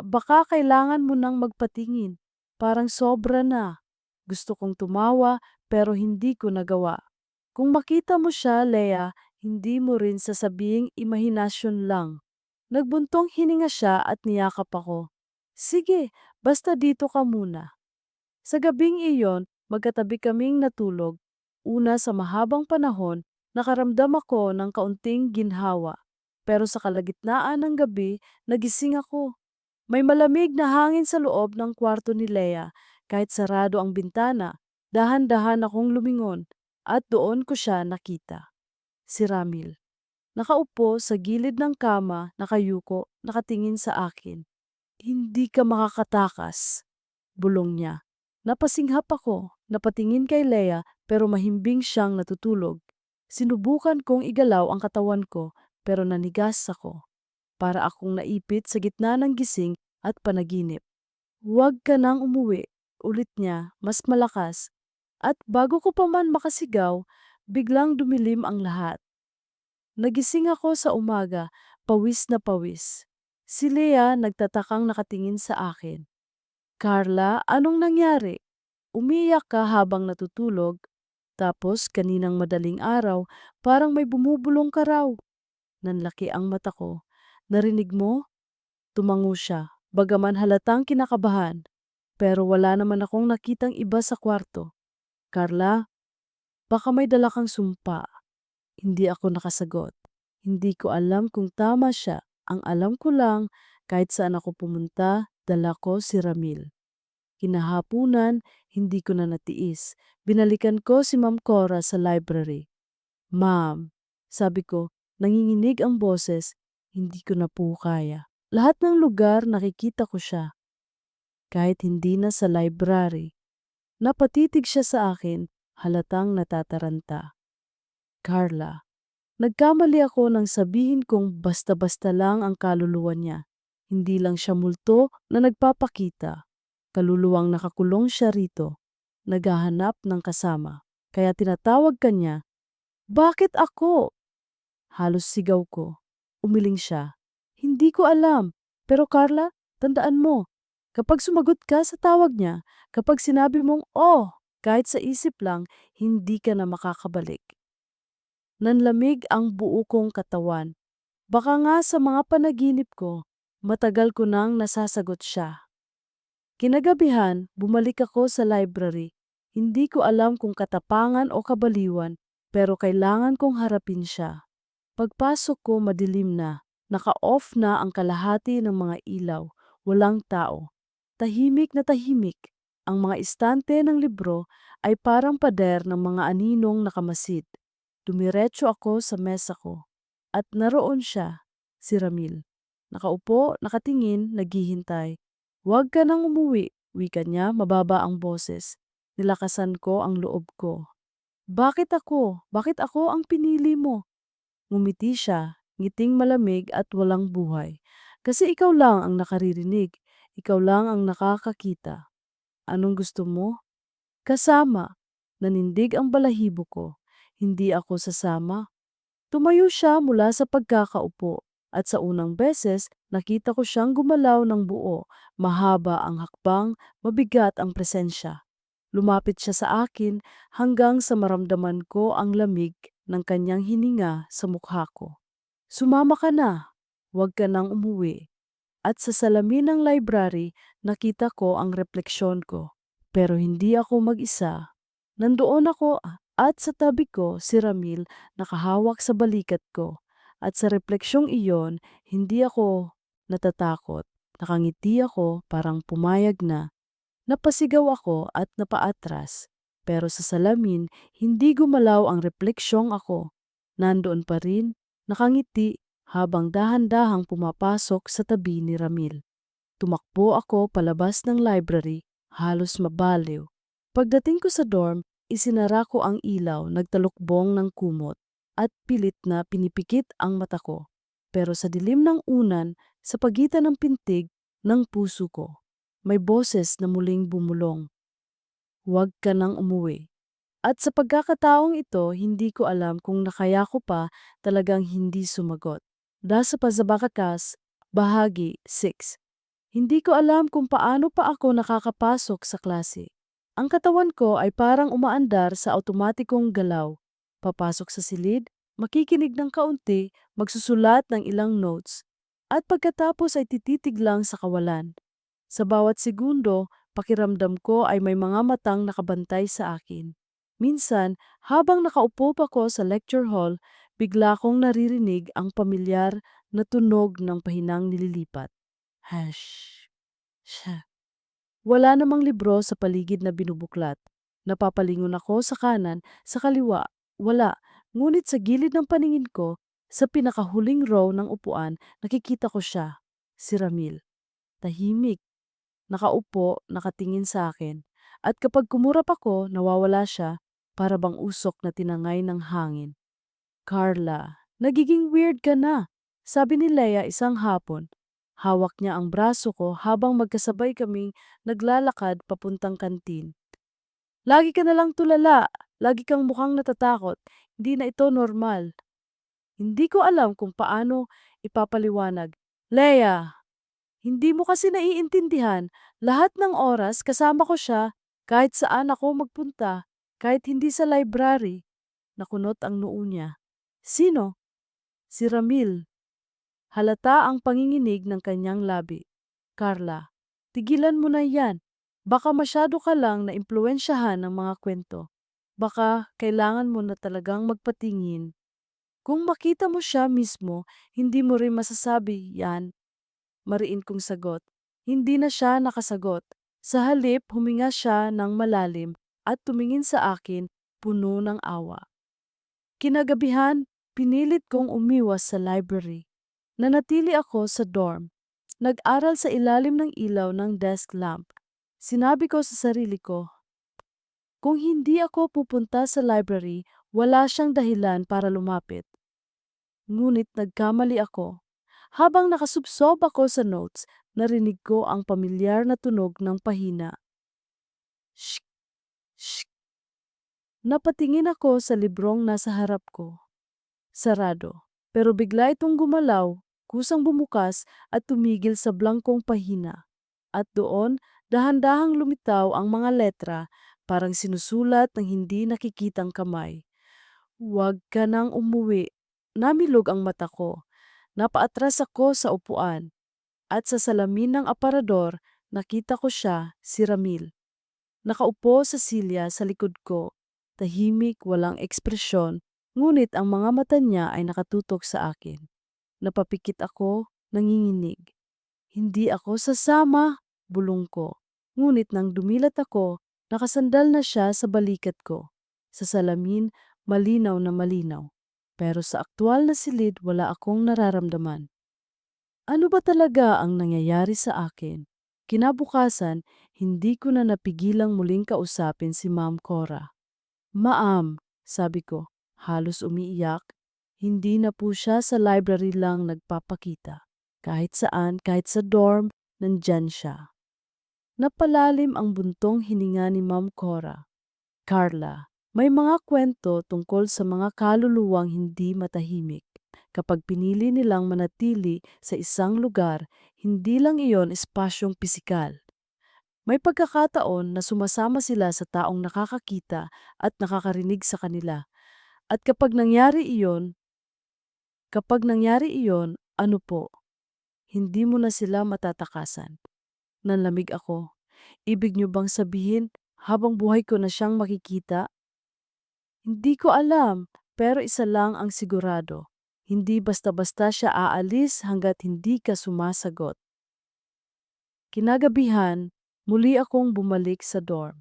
baka kailangan mo nang magpatingin. Parang sobra na. Gusto kong tumawa pero hindi ko nagawa. Kung makita mo siya, Lea, hindi mo rin sasabing imahinasyon lang. Nagbuntong hininga siya at niyakap ako. Sige, basta dito ka muna. Sa gabing iyon, magkatabi kaming natulog. Una sa mahabang panahon, nakaramdam ako ng kaunting ginhawa. Pero sa kalagitnaan ng gabi, nagising ako. May malamig na hangin sa loob ng kwarto ni Lea. Kahit sarado ang bintana, dahan-dahan akong lumingon at doon ko siya nakita. Si Ramil. Nakaupo sa gilid ng kama, nakayuko, nakatingin sa akin. Hindi ka makakatakas, bulong niya. Napasinghap ako, napatingin kay Lea pero mahimbing siyang natutulog. Sinubukan kong igalaw ang katawan ko pero nanigas ako. Para akong naipit sa gitna ng gising at panaginip. Huwag ka nang umuwi, ulit niya, mas malakas. At bago ko pa man makasigaw, biglang dumilim ang lahat. Nagising ako sa umaga, pawis na pawis. Si Lea nagtatakang nakatingin sa akin. Carla, anong nangyari? Umiyak ka habang natutulog. Tapos kaninang madaling araw, parang may bumubulong ka raw. Nanlaki ang mata ko. Narinig mo? Tumango siya, bagaman halatang kinakabahan. Pero wala naman akong nakitang iba sa kwarto. Carla, baka may dala kang sumpa. Hindi ako nakasagot. Hindi ko alam kung tama siya. Ang alam ko lang, kahit saan ako pumunta, dala ko si Ramil. Kinahapunan, hindi ko na natiis. Binalikan ko si Ma'am Cora sa library. Ma'am, sabi ko, nanginginig ang boses, hindi ko na po kaya. Lahat ng lugar nakikita ko siya, kahit hindi na sa library. Napatitig siya sa akin, halatang natataranta. Carla, nagkamali ako nang sabihin kong basta-basta lang ang kaluluwa niya. Hindi lang siya multo na nagpapakita. Kaluluwang nakakulong siya rito, naghahanap ng kasama. Kaya tinatawag ka niya, bakit ako? Halos sigaw ko. Umiling siya. Hindi ko alam. Pero Carla, tandaan mo, kapag sumagot ka sa tawag niya, kapag sinabi mong oh, kahit sa isip lang, hindi ka na makakabalik. Nanlamig ang buo kong katawan. Baka nga sa mga panaginip ko, matagal ko nang nasasagot siya. Kinagabihan, bumalik ako sa library. Hindi ko alam kung katapangan o kabaliwan, pero kailangan kong harapin siya. Pagpasok ko madilim na, naka-off na ang kalahati ng mga ilaw, walang tao. Tahimik na tahimik, ang mga istante ng libro ay parang pader ng mga aninong nakamasid. Dumiretso ako sa mesa ko, at naroon siya, si Ramil. Nakaupo, nakatingin, naghihintay. Huwag ka nang umuwi, wika niya, mababa ang boses. Nilakasan ko ang loob ko. Bakit ako? Bakit ako ang pinili mo? Ngumiti siya, ngiting malamig at walang buhay. Kasi ikaw lang ang nakaririnig, ikaw lang ang nakakakita. Anong gusto mo? Kasama. Nanindig ang balahibo ko. Hindi ako sasama. Tumayo siya mula sa pagkakaupo at sa unang beses nakita ko siyang gumalaw ng buo. Mahaba ang hakbang, mabigat ang presensya. Lumapit siya sa akin hanggang sa maramdaman ko ang lamig ng kanyang hininga sa mukha ko. Sumama ka na, huwag ka nang umuwi. At sa salamin ng library, nakita ko ang refleksyon ko. Pero hindi ako mag-isa. Nandoon ako at sa tabi ko si Ramil nakahawak sa balikat ko. At sa refleksyong iyon, hindi ako natatakot. Nakangiti ako, parang pumayag na. Napasigaw ako at napaatras. Pero sa salamin, hindi gumalaw ang refleksyong ako. Nandoon pa rin, nakangiti, habang dahan-dahang pumapasok sa tabi ni Ramil. Tumakbo ako palabas ng library, halos mabaliw. Pagdating ko sa dorm, isinara ko ang ilaw, nagtalukbong ng kumot, at pilit na pinipikit ang mata ko. Pero sa dilim ng unan, sa pagitan ng pintig ng puso ko, may boses na muling bumulong. Huwag ka nang umuwi. At sa pagkakataong ito, hindi ko alam kung nakaya ko pa talagang hindi sumagot. Dahil sa Pazabakakas, Bahagi 6. Hindi ko alam kung paano pa ako nakakapasok sa klase. Ang katawan ko ay parang umaandar sa automatikong galaw. Papasok sa silid, makikinig ng kaunti, magsusulat ng ilang notes, at pagkatapos ay tititig lang sa kawalan. Sa bawat segundo, pakiramdam ko ay may mga matang nakabantay sa akin. Minsan, habang nakaupo pa ko sa lecture hall, bigla kong naririnig ang pamilyar na tunog ng pahinang nililipat. Hush. Siya. Wala namang libro sa paligid na binubuklat. Napapalingon ako sa kanan, sa kaliwa. Wala. Ngunit sa gilid ng paningin ko, sa pinakahuling row ng upuan, nakikita ko siya. Si Ramil. Tahimik. Nakaupo, nakatingin sa akin. At kapag kumurap ako, nawawala siya, para bang usok na tinangay ng hangin. Carla, nagiging weird ka na, sabi ni Leia isang hapon. Hawak niya ang braso ko habang magkasabay kaming naglalakad papuntang kantin. Lagi ka na lang tulala, lagi kang mukhang natatakot. Hindi na ito normal. Hindi ko alam kung paano ipapaliwanag. Leia, hindi mo kasi naiintindihan. Lahat ng oras kasama ko siya, kahit saan ako magpunta, kahit hindi sa library. Nakunot ang noo niya. Sino? Si Ramil. Halata ang panginginig ng kanyang labi. Carla, tigilan mo na yan. Baka masyado ka lang na impluensyahan ng mga kwento. Baka kailangan mo na talagang magpatingin. Kung makita mo siya mismo, hindi mo rin masasabi yan. Mariin kong sagot. Hindi na siya nakasagot. Sa halip, huminga siya ng malalim at tumingin sa akin, puno ng awa. Kinagabihan, pinilit kong umiwas sa library. Nanatili ako sa dorm. Nag-aral sa ilalim ng ilaw ng desk lamp. Sinabi ko sa sarili ko, kung hindi ako pupunta sa library, wala siyang dahilan para lumapit. Ngunit nagkamali ako. Habang nakasubsob ako sa notes, narinig ko ang pamilyar na tunog ng pahina. Shh! Shh! Napatingin ako sa librong nasa harap ko. Sarado. Pero bigla itong gumalaw, kusang bumukas at tumigil sa blangkong pahina. At doon, dahan-dahang lumitaw ang mga letra, parang sinusulat ng hindi nakikitang kamay. Huwag ka nang umuwi. Namilog ang mata ko. Napaatras ako sa upuan. At sa salamin ng aparador, nakita ko siya, si Ramil. Nakaupo sa silya sa likod ko. Tahimik, walang ekspresyon, ngunit ang mga mata niya ay nakatutok sa akin. Napapikit ako, nanginginig. Hindi ako sasama, bulong ko. Ngunit nang dumilat ako, nakasandal na siya sa balikat ko. Sa salamin, malinaw na malinaw. Pero sa aktwal na silid, wala akong nararamdaman. Ano ba talaga ang nangyayari sa akin? Kinabukasan, hindi ko na napigilang muling kausapin si Ma'am Cora. Ma'am, sabi ko, halos umiiyak, hindi na po siya sa library lang nagpapakita. Kahit saan, kahit sa dorm, nandyan siya. Napalalim ang buntong hininga ni Ma'am Cora. Carla, may mga kwento tungkol sa mga kaluluwang hindi matahimik. Kapag pinili nilang manatili sa isang lugar, hindi lang iyon espasyong pisikal. May pagkakataon na sumasama sila sa taong nakakakita at nakakarinig sa kanila. At kapag nangyari iyon, ano po, hindi mo na sila matatakasan. Nanlamig ako. Ibig niyo bang sabihin, habang buhay ko na siyang makikita? Hindi ko alam, pero isa lang ang sigurado. Hindi basta-basta siya aalis hanggat hindi ka sumasagot. Kinagabihan, muli akong bumalik sa dorm.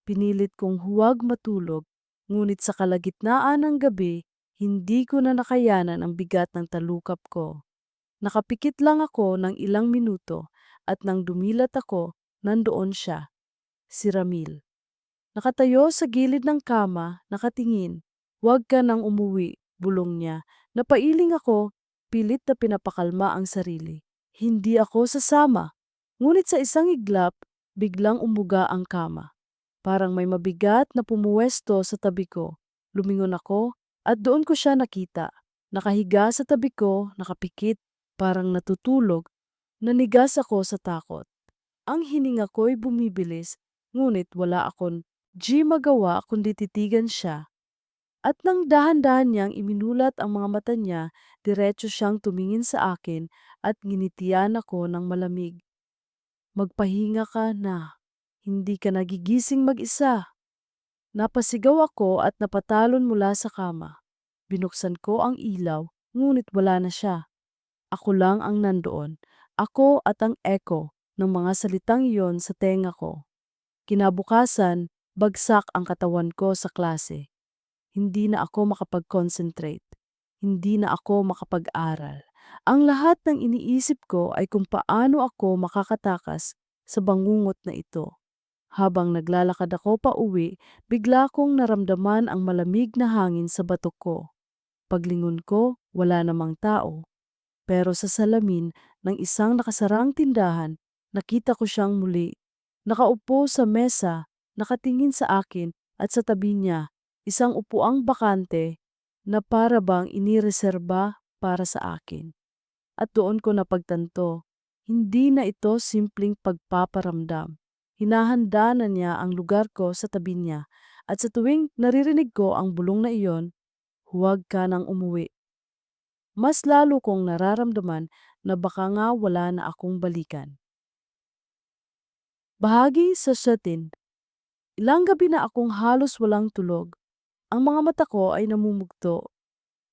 Pinilit kong huwag matulog, ngunit sa kalagitnaan ng gabi, hindi ko na nakayanan ang bigat ng talukap ko. Nakapikit lang ako ng ilang minuto at nang dumilat ako, nandoon siya, si Ramil. Nakatayo sa gilid ng kama, nakatingin. Huwag ka nang umuwi, bulong niya. Napailing ako, pilit na pinapakalma ang sarili. Hindi ako sasama. Ngunit sa isang iglap, biglang umuga ang kama. Parang may mabigat na pumuwesto sa tabi ko. Lumingon ako at doon ko siya nakita. Nakahiga sa tabi ko, nakapikit, parang natutulog. Nanigas ako sa takot. Ang hininga ko'y bumibilis, ngunit wala akong magawa kundi titigan siya. At nang dahan-dahan niyang iminulat ang mga mata niya, diretso siyang tumingin sa akin at nginitian ako ng malamig. Magpahinga ka na. Hindi ka nagigising mag-isa. Napasigaw ako at napatalon mula sa kama. Binuksan ko ang ilaw, ngunit wala na siya. Ako lang ang nandoon. Ako at ang echo ng mga salitang iyon sa tenga ko. Kinabukasan, bagsak ang katawan ko sa klase. Hindi na ako makapag-concentrate. Hindi na ako makapag-aral. Ang lahat ng iniisip ko ay kung paano ako makakatakas sa bangungot na ito. Habang naglalakad ako pa uwi, bigla kong naramdaman ang malamig na hangin sa batok ko. Paglingon ko, wala namang tao. Pero sa salamin ng isang nakasarang tindahan, nakita ko siyang muli. Nakaupo sa mesa, nakatingin sa akin at sa tabi niya, isang upuang bakante na para bang inireserba para sa akin. At doon ko napagtanto, hindi na ito simpleng pagpaparamdam. Hinahanda na niya ang lugar ko sa tabi niya at sa tuwing naririnig ko ang bulong na iyon, huwag ka nang umuwi. Mas lalo kong nararamdaman na baka nga wala na akong balikan. Bahagi sa satin, ilang gabi na akong halos walang tulog. Ang mga mata ko ay namumugto.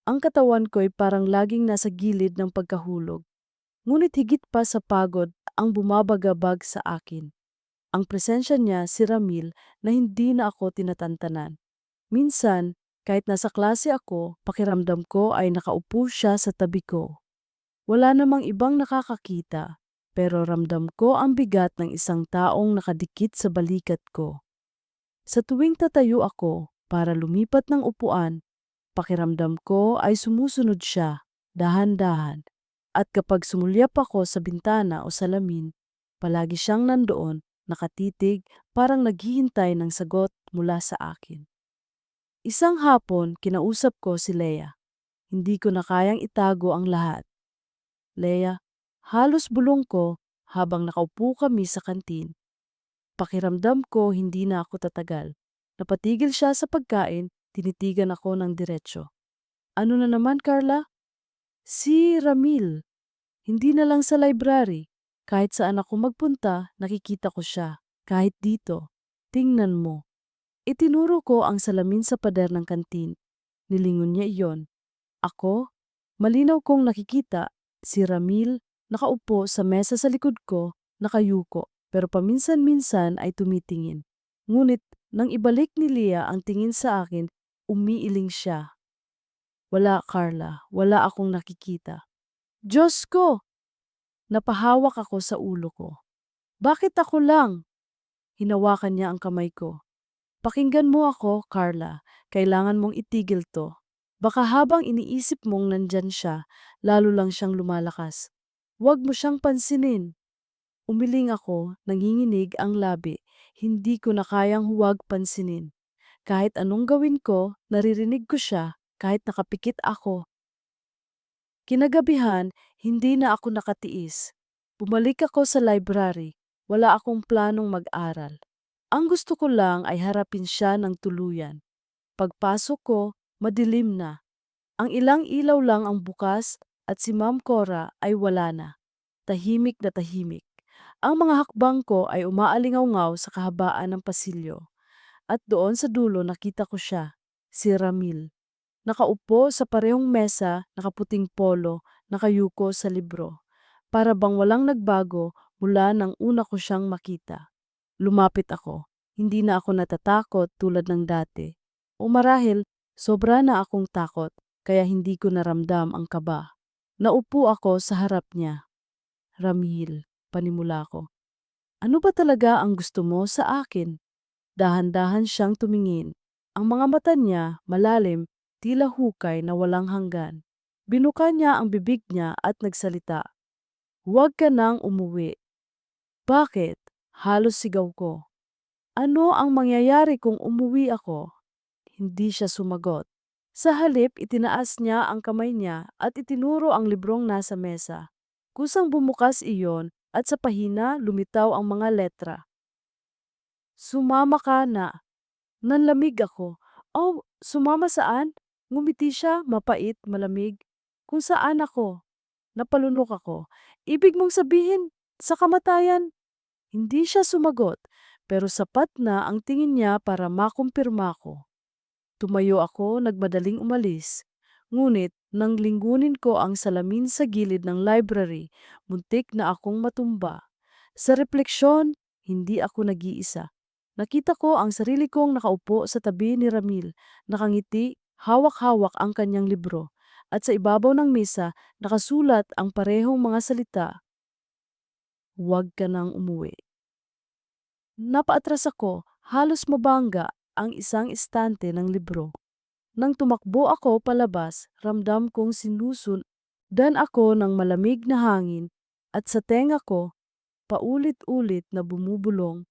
Ang katawan ko ay parang laging nasa gilid ng pagkahulog. Ngunit higit pa sa pagod ang bumabagabag sa akin. Ang presensya niya si Ramil na hindi na ako tinatantanan. Minsan, kahit nasa klase ako, pakiramdam ko ay nakaupo siya sa tabi ko. Wala namang ibang nakakakita, pero ramdam ko ang bigat ng isang taong nakadikit sa balikat ko. Sa tuwing tatayo ako para lumipat ng upuan, pakiramdam ko ay sumusunod siya, dahan-dahan. At kapag sumulyap ako sa bintana o salamin, palagi siyang nandoon, nakatitig, parang naghihintay ng sagot mula sa akin. Isang hapon, kinausap ko si Leia. Hindi ko na kayang itago ang lahat. Leia, halos bulong ko habang nakaupo kami sa kantin. Pakiramdam ko hindi na ako tatagal. Napatigil siya sa pagkain, tinitigan ako ng diretsyo. Ano na naman, Carla? Si Ramil. Hindi na lang sa library. Kahit saan ako magpunta, nakikita ko siya. Kahit dito. Tingnan mo. Itinuro ko ang salamin sa pader ng kantin. Nilingon niya iyon. Ako, malinaw kong nakikita, si Ramil, nakaupo sa mesa sa likod ko, nakayuko, pero paminsan-minsan ay tumitingin. Ngunit, nang ibalik ni Leah ang tingin sa akin, umiiling siya. Wala, Carla, wala akong nakikita. Diyos ko! Napahawak ako sa ulo ko. Bakit ako lang? Hinawakan niya ang kamay ko. Pakinggan mo ako, Carla. Kailangan mong itigil to. Baka habang iniisip mong nandyan siya, lalo lang siyang lumalakas. Huwag mo siyang pansinin. Umiling ako, nanginginig ang labi. Hindi ko na kayang huwag pansinin. Kahit anong gawin ko, naririnig ko siya, kahit nakapikit ako. Kinagabihan, hindi na ako nakatiis. Bumalik ako sa library. Wala akong planong mag-aral. Ang gusto ko lang ay harapin siya ng tuluyan. Pagpasok ko, madilim na. Ang ilang ilaw lang ang bukas at si Ma'am Cora ay wala na. Tahimik na tahimik. Ang mga hakbang ko ay umaalingaw-ngaw sa kahabaan ng pasilyo. At doon sa dulo nakita ko siya, si Ramil. Nakaupo sa parehong mesa, nakaputing polo, nakayuko sa libro. Para bang walang nagbago, mula nang una ko siyang makita. Lumapit ako. Hindi na ako natatakot tulad ng dati. O marahil, sobra na akong takot kaya hindi ko naramdam ang kaba. Naupo ako sa harap niya. Ramil, panimula ko. Ano ba talaga ang gusto mo sa akin? Dahan-dahan siyang tumingin. Ang mga mata niya, malalim, tila hukay na walang hanggan. Binuka niya ang bibig niya at nagsalita. Huwag ka nang umuwi. Bakit? Halos sigaw ko. Ano ang mangyayari kung umuwi ako? Hindi siya sumagot. Sa halip, itinaas niya ang kamay niya at itinuro ang librong nasa mesa. Kusang bumukas iyon at sa pahina lumitaw ang mga letra. Sumama ka na. Nanlamig ako. Oh, sumama saan? Ngumiti siya, mapait, malamig. Kung saan ako? Napalunok ako. Ibig mong sabihin, sa kamatayan? Hindi siya sumagot, pero sapat na ang tingin niya para makumpirma ko. Tumayo ako, nagmadaling umalis. Ngunit, nang linggunin ko ang salamin sa gilid ng library, muntik na akong matumba. Sa refleksyon, hindi ako nag-iisa. Nakita ko ang sarili kong nakaupo sa tabi ni Ramil, nakangiti, hawak-hawak ang kanyang libro, at sa ibabaw ng mesa nakasulat ang parehong mga salita, "Huwag ka nang umuwi." Napaatras ako, halos mabangga ang isang estante ng libro. Nang tumakbo ako palabas, ramdam kong sinusundan ako ng malamig na hangin at sa tenga ko, paulit-ulit na bumubulong,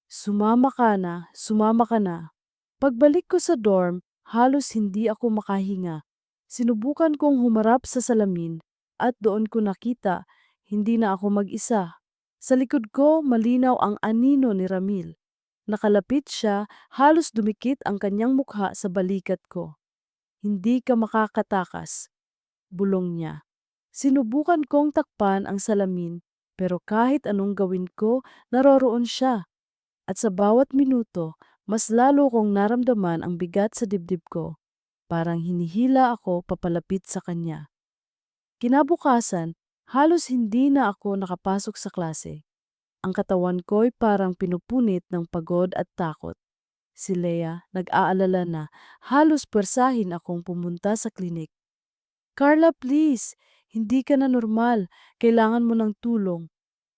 sumama ka na. Pagbalik ko sa dorm, halos hindi ako makahinga. Sinubukan kong humarap sa salamin at doon ko nakita, hindi na ako mag-isa. Sa likod ko, malinaw ang anino ni Ramil. Nakalapit siya, halos dumikit ang kanyang mukha sa balikat ko. Hindi ka makakatakas, bulong niya. Sinubukan kong takpan ang salamin, pero kahit anong gawin ko, naroroon siya. At sa bawat minuto, mas lalo kong naramdaman ang bigat sa dibdib ko. Parang hinihila ako papalapit sa kanya. Kinabukasan, halos hindi na ako nakapasok sa klase. Ang katawan ko'y parang pinupunit ng pagod at takot. Si Lea, nag-aalala na, halos pwersahin akong pumunta sa klinik. Carla, please, hindi ka na normal. Kailangan mo ng tulong.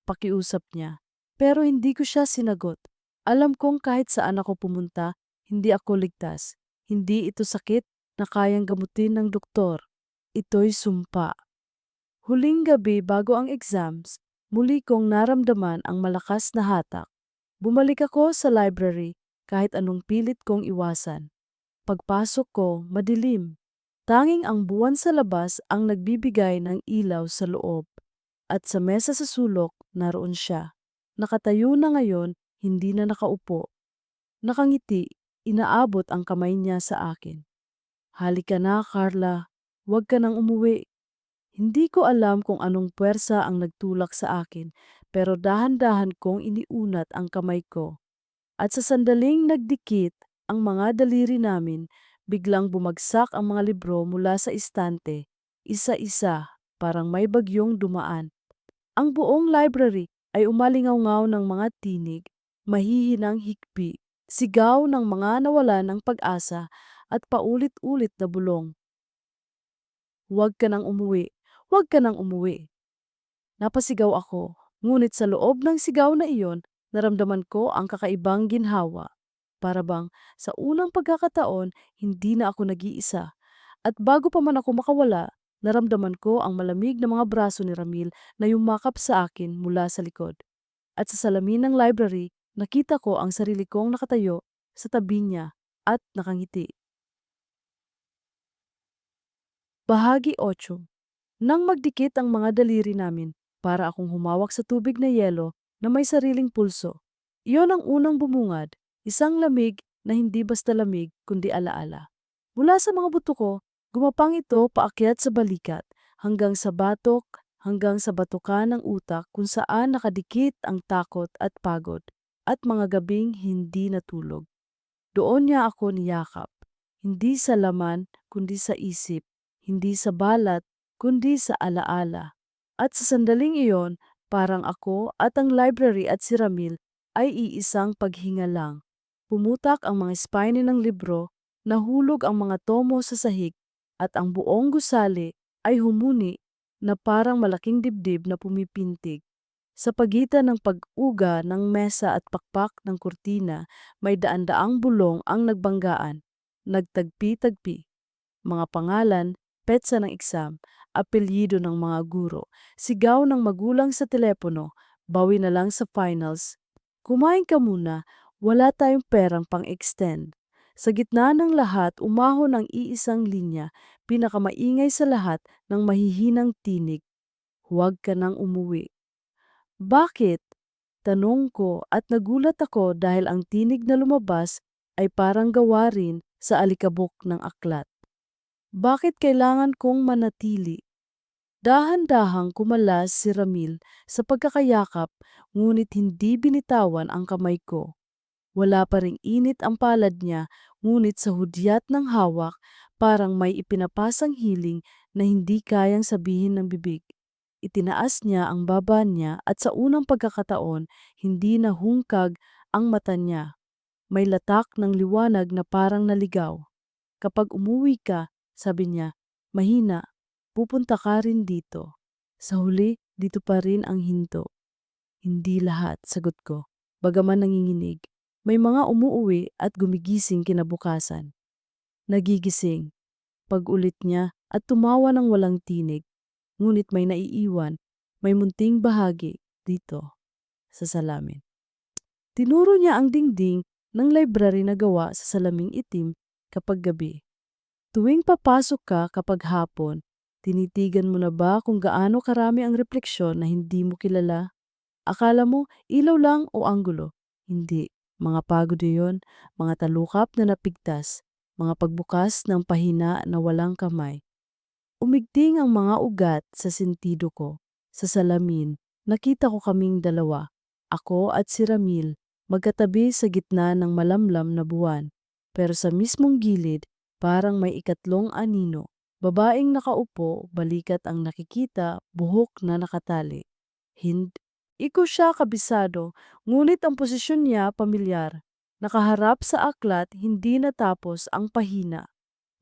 Pakiusap niya. Pero hindi ko siya sinagot. Alam kong kahit saan ako pumunta, hindi ako ligtas. Hindi ito sakit na kayang gamutin ng doktor. Ito'y sumpa. Huling gabi bago ang exams, muli kong naramdaman ang malakas na hatak. Bumalik ako sa library kahit anong pilit kong iwasan. Pagpasok ko, madilim. Tanging ang buwan sa labas ang nagbibigay ng ilaw sa loob. At sa mesa sa sulok, naroon siya. Nakatayo na ngayon, hindi na nakaupo. Nakangiti, inaabot ang kamay niya sa akin. Halika na, Carla. Huwag ka nang umuwi. Hindi ko alam kung anong puwersa ang nagtulak sa akin, pero dahan-dahan kong iniunat ang kamay ko. At sa sandaling nagdikit ang mga daliri namin, biglang bumagsak ang mga libro mula sa istante, isa-isa, parang may bagyong dumaan. Ang buong library ay umalingaw-ngaw ng mga tinig, mahihinang hikbi, sigaw ng mga nawalan ng pag-asa at paulit-ulit na bulong. Huwag ka nang umuwi, huwag ka nang umuwi. Napasigaw ako, ngunit sa loob ng sigaw na iyon, naramdaman ko ang kakaibang ginhawa. Para bang sa unang pagkakataon, hindi na ako nag-iisa. At bago pa man ako makawala, naramdaman ko ang malamig na mga braso ni Ramil na yumakap sa akin mula sa likod. At sa salamin ng library, nakita ko ang sarili kong nakatayo sa tabi niya at nakangiti. Bahagi 8. Nang magdikit ang mga daliri namin, para akong humawak sa tubig na yelo na may sariling pulso. Iyon ang unang bumungad, isang lamig na hindi basta lamig kundi alaala. Mula sa mga buto ko, gumapang ito paakyat sa balikat, hanggang sa batukan ng utak kung saan nakadikit ang takot at pagod, at mga gabing hindi natulog. Doon niya ako niyakap, hindi sa laman kundi sa isip, hindi sa balat kundi sa alaala. At sa sandaling iyon, Parang ako at ang library at si Ramil ay iisang paghinga lang. Pumutak ang mga spine ng libro, nahulog ang mga tomo sa sahig, at ang buong gusali ay humuni na parang malaking dibdib na pumipintig. Sa pagitan ng pag-uga ng mesa at pakpak ng kurtina, may daan-daang bulong ang nagbanggaan, nagtagpi-tagpi. Mga pangalan, petsa ng exam, apelyido ng mga guro, sigaw ng magulang sa telepono, bawi na lang sa finals. Kumain ka muna, wala tayong perang pang-extend. Sa gitna ng lahat, umahon ang iisang linya, pinakamaingay sa lahat ng mahihinang tinig. Huwag ka nang umuwi. Bakit? Tanong ko at nagulat ako dahil ang tinig na lumabas ay parang gawa rin sa alikabok ng aklat. Bakit kailangan kong manatili? Dahan-dahang kumalas si Ramil sa pagkakayakap, ngunit hindi binitawan ang kamay ko. Wala pa ring init ang palad niya, ngunit sa hudyat ng hawak parang may ipinapasang hiling na hindi kayang sabihin ng bibig. Itinaas niya ang baba niya at sa unang pagkakataon, hindi nahungkag ang mata niya. May latak ng liwanag na parang naligaw. Kapag umuwi ka, sabi niya, mahina, pupunta ka rin dito. Sa huli, dito pa rin ang hinto. Hindi lahat, sagot ko. Bagaman nanginginig, may mga umuuwi at gumigising kinabukasan. Nagigising, pag-ulit niya at tumawa ng walang tinig. Ngunit may naiiwan, may munting bahagi dito sa salamin. Tinuro niya ang dingding ng library na gawa sa salaming itim kapag gabi. Tuwing papasok ka kapag hapon, tinitigan mo na ba kung gaano karami ang refleksyon na hindi mo kilala? Akala mo ilaw lang o anggulo? Hindi. Mga pagod yun, mga talukap na napigtas, mga pagbukas ng pahina na walang kamay. Umigting ang mga ugat sa sentido ko. Sa salamin, nakita ko kaming dalawa, ako at si Ramil, magkatabi sa gitna ng malamlam na buwan. Pero sa mismong gilid, parang may ikatlong anino. Babaeng nakaupo, balikat ang nakikita, buhok na nakatali. Iko siya kabisado, ngunit ang posisyon niya pamilyar. Nakaharap sa aklat, hindi natapos ang pahina.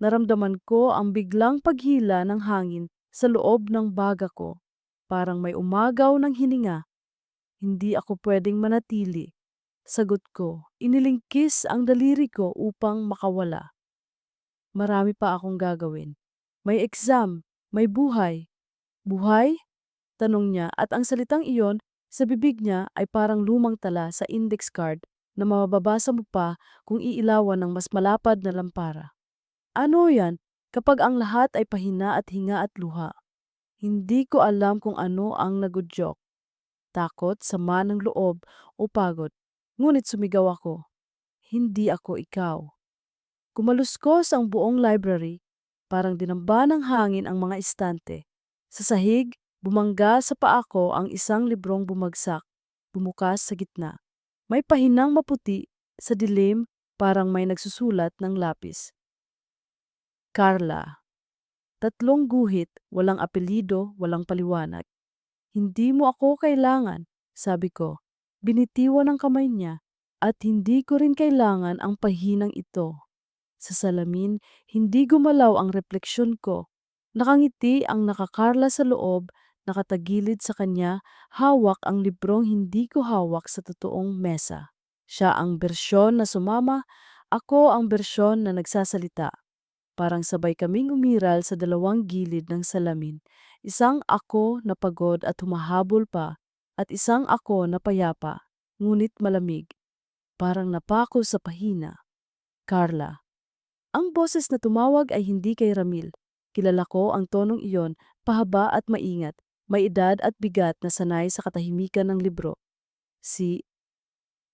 Naramdaman ko ang biglang paghila ng hangin sa loob ng baga ko. Parang may umagaw ng hininga. Hindi ako pwedeng manatili. Sagot ko, inilingkis ang daliri ko upang makawala. Marami pa akong gagawin. May exam, may buhay. Buhay? Tanong niya at ang salitang iyon sa bibig niya ay parang lumang tala sa index card na mababasa mo pa kung iilawan ng mas malapad na lampara. Ano yan kapag ang lahat ay pahina at hinga at luha? Hindi ko alam kung ano ang nagudyok. Takot, sama ng loob o pagod. Ngunit sumigaw ako. Hindi ako ikaw. Kumaluskos ang buong library. Parang dinamba ng hangin ang mga estante. Sa sahig, bumangga sa paa ko ang isang librong bumagsak, bumukas sa gitna. May pahinang maputi, sa dilim, parang may nagsusulat ng lapis. Carla. Tatlong guhit, walang apelyido, walang paliwanag. Hindi mo ako kailangan, sabi ko. Binitiwan ang kamay niya at hindi ko rin kailangan ang pahinang ito. Sa salamin, hindi gumalaw ang refleksyon ko. Nakangiti ang nakakarla sa loob, nakatagilid sa kanya, hawak ang librong hindi ko hawak sa totoong mesa. Siya ang bersyon na sumama, ako ang bersyon na nagsasalita. Parang sabay kaming umiral sa dalawang gilid ng salamin. Isang ako na pagod at humahabol pa, at isang ako na payapa, ngunit malamig. Parang napako sa pahina. Carla. Ang boses na tumawag ay hindi kay Ramil. Kilala ko ang tonong iyon, pahaba at maingat, may edad at bigat na sanay sa katahimikan ng libro. Si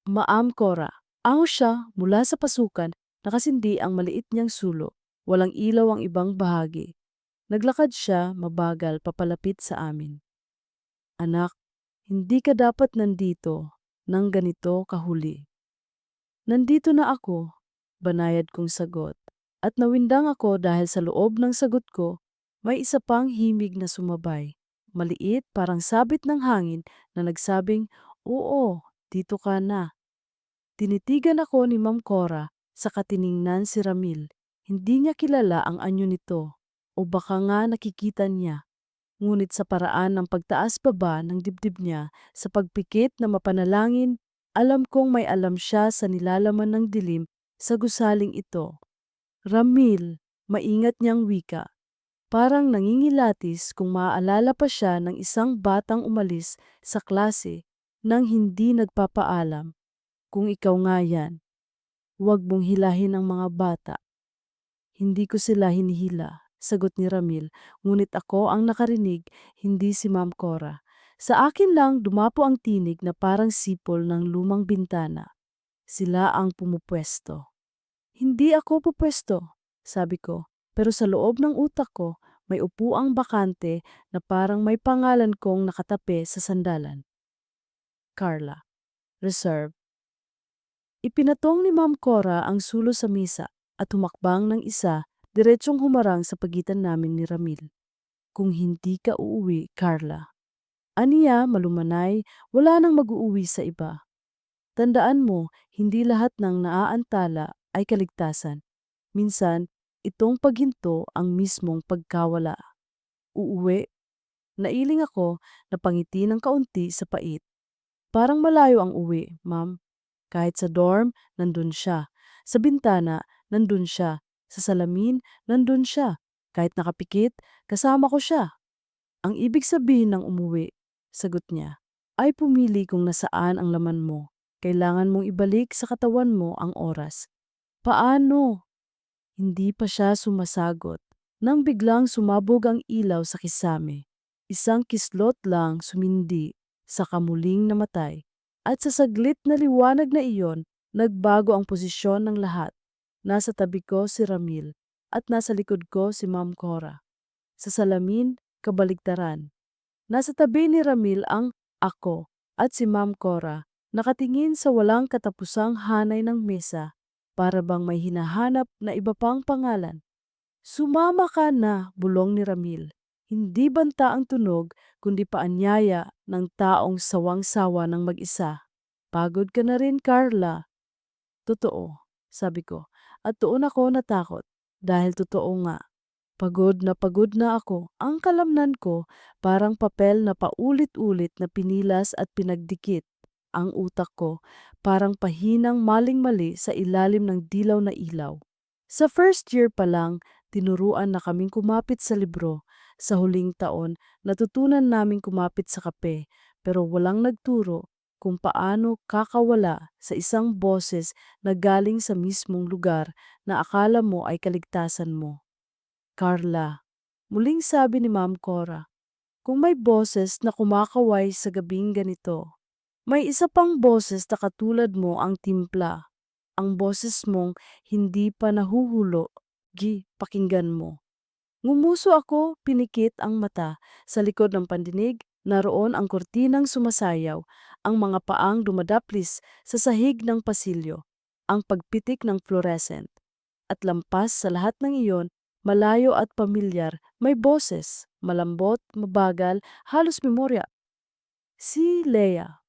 Maam Cora. Ango siya mula sa pasukan, nakasindi ang maliit niyang sulo. Walang ilaw ang ibang bahagi. Naglakad siya mabagal papalapit sa amin. Anak, hindi ka dapat nandito nang ganito kahuli. Nandito na ako, banayad kong sagot. At nawindang ako dahil sa loob ng sagot ko, may isa pang himig na sumabay. maliit parang sabit ng hangin na nagsabing, "Oo, dito ka na." Tinitigan ako ni Ma'am Cora sa katiningnan si Ramil. Hindi niya kilala ang anyo nito o baka nga nakikita niya. Ngunit sa paraan ng pagtaas-baba ng dibdib niya sa pagpikit na mapanalangin, alam kong may alam siya sa nilalaman ng dilim sa gusaling ito. Ramil, maingat niyang wika. Parang nangingilatis kung maaalala pa siya ng isang batang umalis sa klase nang hindi nagpapaalam. Kung ikaw nga yan, huwag mong hilahin ang mga bata. Hindi ko sila hinihila, sagot ni Ramil, ngunit ako ang nakarinig, hindi si Ma'am Cora. Sa akin lang dumapo ang tinig na parang sipol ng lumang bintana. Sila ang pumupwesto. Hindi ako pupwesto, sabi ko, pero sa loob ng utak ko, may upuang bakante na parang may pangalan kong nakatape sa sandalan. Carla. Reserve. Ipinatong ni Ma'am Cora ang sulo sa misa at humakbang ng isa, diretsong humarang sa pagitan namin ni Ramil. Kung hindi ka uuwi, Carla. Aniya, malumanay, wala nang mag-uuwi sa iba. Tandaan mo, hindi lahat ng naaantala ay kaligtasan. Minsan, itong paghinto ang mismong pagkawala. Uuwi. Nailing ako na pangiti ng kaunti sa pait. Parang malayo ang uwi, ma'am. Kahit sa dorm, nandun siya. Sa bintana, nandun siya. Sa salamin, nandun siya. Kahit nakapikit, kasama ko siya. Ang ibig sabihin ng umuwi, sagot niya, ay pumili kung nasaan ang laman mo. Kailangan mong ibalik sa katawan mo ang oras. Paano? Hindi pa siya sumasagot. Nang biglang sumabog ang ilaw sa kisame. Isang kislot lang sumindi sa kamuling namatay. At sa saglit na liwanag na iyon, nagbago ang posisyon ng lahat. Nasa tabi ko si Ramil at nasa likod ko si Ma'am Cora. Sa salamin, kabaligtaran. Nasa tabi ni Ramil ang ako at si Ma'am Cora, nakatingin sa walang katapusang hanay ng mesa, para bang may hinahanap na iba pang pangalan. Sumama ka na, bulong ni Ramil. Hindi banta ang tunog, kundi paanyaya ng taong sawang-sawa ng mag-isa. Pagod ka na rin, Carla. Totoo, sabi ko, at doon ako natakot, dahil totoo nga. Pagod na ako. Ang kalamnan ko, parang papel na paulit-ulit na pinilas at pinagdikit. Ang utak ko, parang pahinang maling-mali sa ilalim ng dilaw na ilaw. Sa first year pa lang, tinuruan na kaming kumapit sa libro. Sa huling taon, natutunan naming kumapit sa kape, pero walang nagturo kung paano kakawala sa isang boses na galing sa mismong lugar na akala mo ay kaligtasan mo. Carla, muling sabi ni Ma'am Cora, kung may boses na kumakaway sa gabing ganito, may isa pang boses na katulad mo ang timpla. Ang boses mong hindi pa nahuhulo, pakinggan mo. Ngumuso ako, pinikit ang mata. Sa likod ng pandinig, naroon ang kortinang sumasayaw, ang mga paang dumadaplis sa sahig ng pasilyo, ang pagpitik ng fluorescent. At lampas sa lahat ng iyon, malayo at pamilyar, may boses, malambot, mabagal, halos memorya. Si Leia.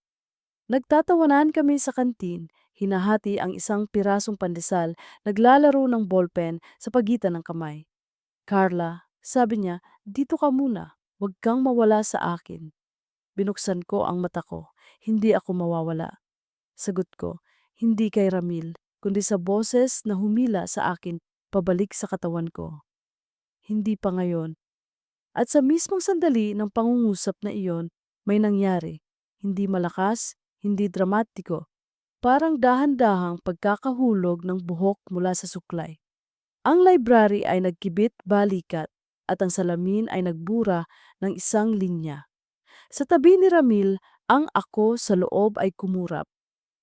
Nagtatawanan kami sa kantin, hinahati ang isang pirasong pandesal, naglalaro ng ballpen sa pagitan ng kamay. Carla, sabi niya, dito ka muna, huwag kang mawala sa akin. Binuksan ko ang mata ko, hindi ako mawawala. Sagot ko, hindi kay Ramil, kundi sa boses na humila sa akin pabalik sa katawan ko. Hindi pa ngayon. At sa mismong sandali ng pangungusap na iyon, may nangyari. Hindi malakas, hindi dramatiko. Parang dahan-dahang pagkakahulog ng buhok mula sa suklay. Ang library ay nagkibit balikat at ang salamin ay nagbura ng isang linya. Sa tabi ni Ramil, ang ako sa loob ay kumurap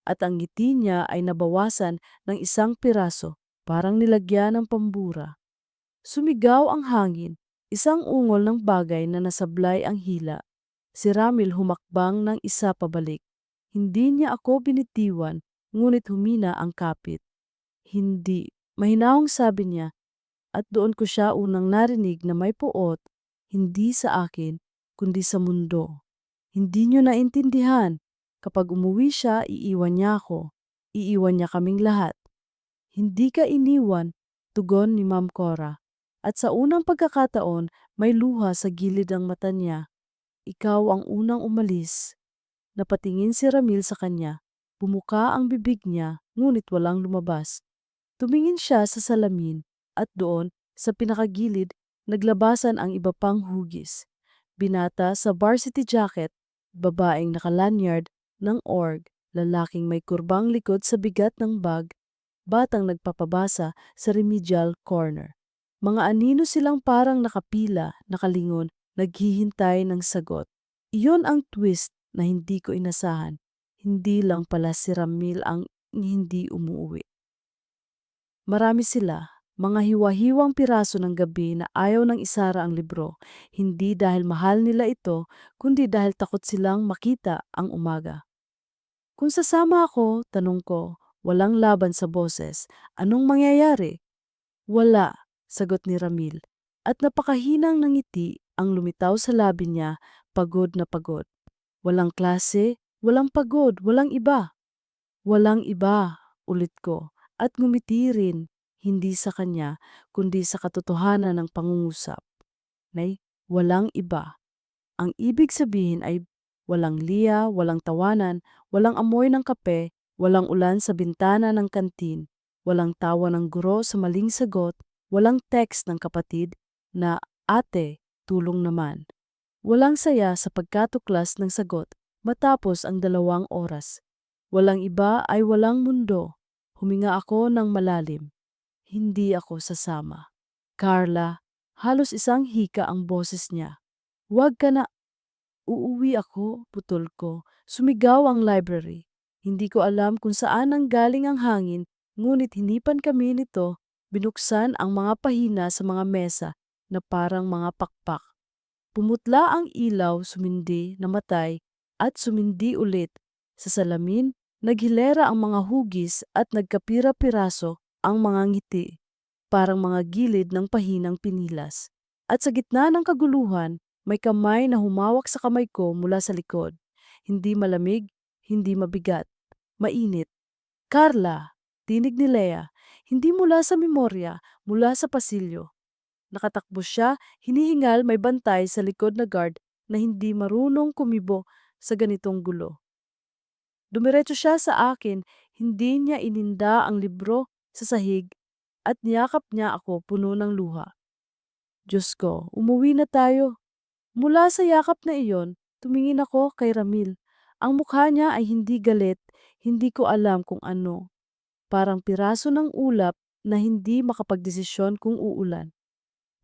at ang ngiti niya ay nabawasan ng isang piraso, parang nilagyan ng pambura. Sumigaw ang hangin, isang ungol ng bagay na nasablay ang hila. Si Ramil humakbang ng isa pabalik. Hindi niya ako binitiwan, ngunit humina ang kapit. Hindi, mahinahong sabi niya, at doon ko siya unang narinig na may puot, hindi sa akin, kundi sa mundo. Hindi niyo naintindihan. Kapag umuwi siya, iiwan niya ako. Iiwan niya kaming lahat. Hindi ka iniwan, tugon ni Ma'am Cora. At sa unang pagkakataon, may luha sa gilid ng mata niya. Ikaw ang unang umalis. Napatingin si Ramil sa kanya. Bumuka ang bibig niya, ngunit walang lumabas. Tumingin siya sa salamin at doon, sa pinakagilid, naglabasan ang iba pang hugis. Binata sa varsity jacket, babaeng nakalanyard ng org, lalaking may kurbang likod sa bigat ng bag, batang nagpapabasa sa remedial corner. Mga anino silang parang nakapila, nakalingon, naghihintay ng sagot. Iyon ang twist na hindi ko inasahan. Hindi lang pala si Ramil ang hindi umuwi. Marami sila, mga hiwa-hiwang piraso ng gabi na ayaw ng isara ang libro, hindi dahil mahal nila ito, kundi dahil takot silang makita ang umaga. Kung sasama ako, tanong ko, walang laban sa boses, anong mangyayari? Wala, sagot ni Ramil. At napakahinang ng ngiti ang lumitaw sa labi niya, pagod na pagod. Walang klase, walang pagod, walang iba. Walang iba, ulit ko, at ngumiti rin, hindi sa kanya, kundi sa katotohanan ng pangungusap. Nay, walang iba. Ang ibig sabihin ay walang liya, walang tawanan, walang amoy ng kape, walang ulan sa bintana ng kantin, walang tawa ng guro sa maling sagot, walang text ng kapatid na, "Ate, tulong naman." Walang saya sa pagkatuklas ng sagot matapos ang 2 oras. Walang iba ay walang mundo. Huminga ako ng malalim. Hindi ako sasama. Carla, halos isang hika ang boses niya. Huwag ka na. Uuwi ako, putol ko. Sumigaw ang library. Hindi ko alam kung saan ang galing ang hangin, ngunit hinipan kami nito, binuksan ang mga pahina sa mga mesa na parang mga pakpak. Pumutla ang ilaw, sumindi, namatay, at sumindi ulit. Sa salamin, naghilera ang mga hugis at nagkapira-piraso ang mga ngiti, parang mga gilid ng pahinang pinilas. At sa gitna ng kaguluhan, may kamay na humawak sa kamay ko mula sa likod. Hindi malamig, hindi mabigat, mainit. Carla, tinig ni Lea, hindi mula sa memorya, mula sa pasilyo. Nakatakbo siya, hinihingal may bantay sa likod na guard na hindi marunong kumibo sa ganitong gulo. Dumiretso siya sa akin, hindi niya ininda ang libro sa sahig at niyakap niya ako puno ng luha. Diyos ko, umuwi na tayo. Mula sa yakap na iyon, tumingin ako kay Ramil. Ang mukha niya ay hindi galit, hindi ko alam kung ano. Parang piraso ng ulap na hindi makapagdesisyon kung uulan.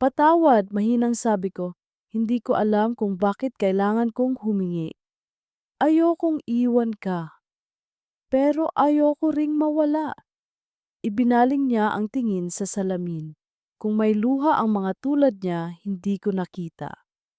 Patawad, mahinang sabi ko. Hindi ko alam kung bakit kailangan kong humingi. Ayokong iwan ka, pero ayoko ring mawala. Ibinaling niya ang tingin sa salamin. Kung may luha ang mga tulad niya, hindi ko nakita.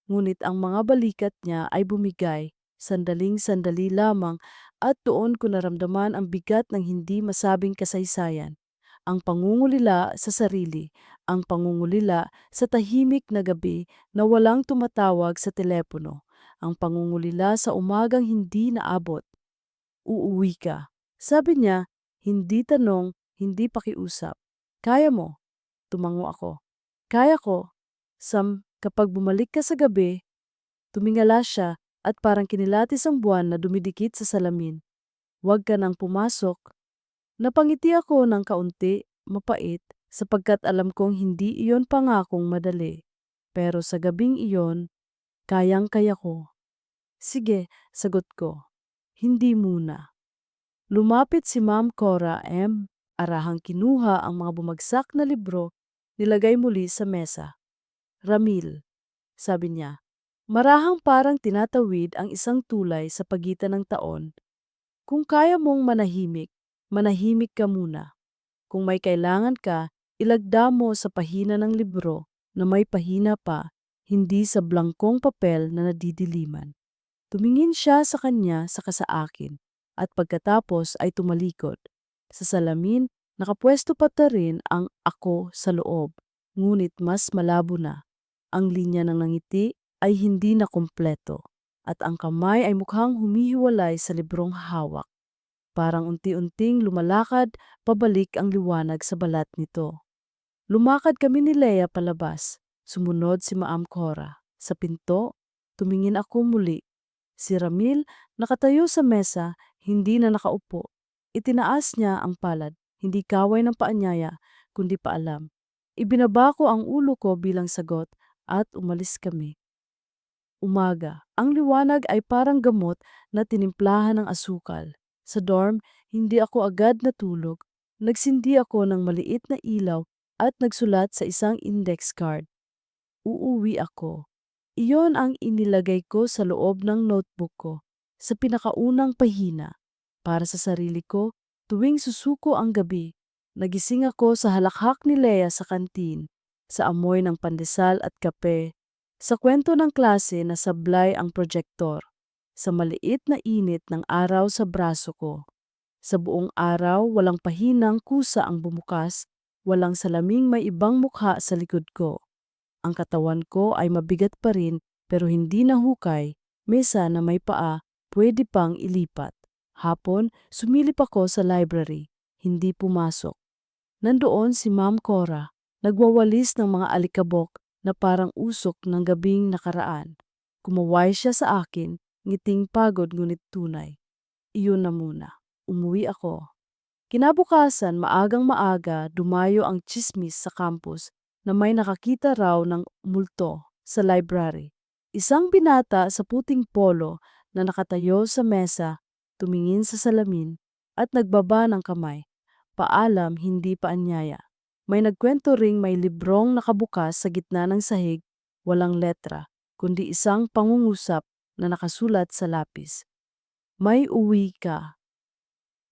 Ngunit ang mga balikat niya ay bumigay, sandaling-sandali lamang, at doon ko naramdaman ang bigat ng hindi masabing kasaysayan. Ang pangungulila sa sarili, ang pangungulila sa tahimik na gabi na walang tumatawag sa telepono, ang pangungulila sa umagang hindi naabot. Uuwi ka. Sabi niya, hindi tanong, hindi pakiusap. Kaya mo. Tumango ako. Kaya ko. Kapag bumalik ka sa gabi, tumingala siya at parang kinilatis ang buwan na dumidikit sa salamin. Huwag ka nang pumasok. Napangiti ako ng kaunti, mapait, sapagkat alam kong hindi iyon pangakong madali. Pero sa gabing iyon, kayang-kaya ko. Sige, sagot ko. Hindi muna. Lumapit si Ma'am Cora M. Arahang kinuha ang mga bumagsak na libro, nilagay muli sa mesa. Ramil, sabi niya, marahang parang tinatawid ang isang tulay sa pagitan ng taon. Kung kaya mong manahimik, manahimik ka muna. Kung may kailangan ka, ilagda mo sa pahina ng libro na may pahina pa, hindi sa blangkong papel na nadidiliman. Tumingin siya sa kanya saka sa akin at pagkatapos ay tumalikod. Sa salamin, nakapwesto pa rin ang ako sa loob, ngunit mas malabo na. Ang linya ng nangiti ay hindi na kumpleto at ang kamay ay mukhang humihiwalay sa librong hawak. Parang unti-unting lumalakad pabalik ang liwanag sa balat nito. Lumakad kami ni Leia palabas. Sumunod si Maam Cora. Sa pinto, tumingin ako muli. Si Ramil, nakatayo sa mesa, hindi na nakaupo. Itinaas niya ang palad, hindi kaway ng paanyaya, kundi paalam. Ibinaba ko ang ulo ko bilang sagot at umalis kami. Umaga, ang liwanag ay parang gamot na tinimplahan ng asukal. Sa dorm, hindi ako agad natulog. Nagsindi ako ng maliit na ilaw at nagsulat sa isang index card. Uuwi ako. Iyon ang inilagay ko sa loob ng notebook ko, sa pinakaunang pahina. Para sa sarili ko, tuwing susuko ang gabi, nagising ako sa halakhak ni Leia sa kantin, sa amoy ng pandesal at kape, sa kwento ng klase na sablay ang projektor, sa maliit na init ng araw sa braso ko. Sa buong araw, walang pahinang kusa ang bumukas, walang salaming may ibang mukha sa likod ko. Ang katawan ko ay mabigat pa rin pero hindi nahukay, mesa na may paa, pwede pang ilipat. Hapon, sumilip ako sa library, hindi pumasok. Nandoon si Ma'am Cora, nagwawalis ng mga alikabok na parang usok ng gabing nakaraan. Kumaway siya sa akin, ngiting pagod ngunit tunay. Iyon na muna. Umuwi ako. Kinabukasan, maagang maaga, dumayo ang tsismis sa campus na may nakakita raw ng multo sa library. Isang binata sa puting polo na nakatayo sa mesa, tumingin sa salamin at nagbaba ng kamay. Paalam, hindi pa anyaya. May nagkwento ring may librong nakabukas sa gitna ng sahig, walang letra, kundi isang pangungusap na nakasulat sa lapis. May uwi ka.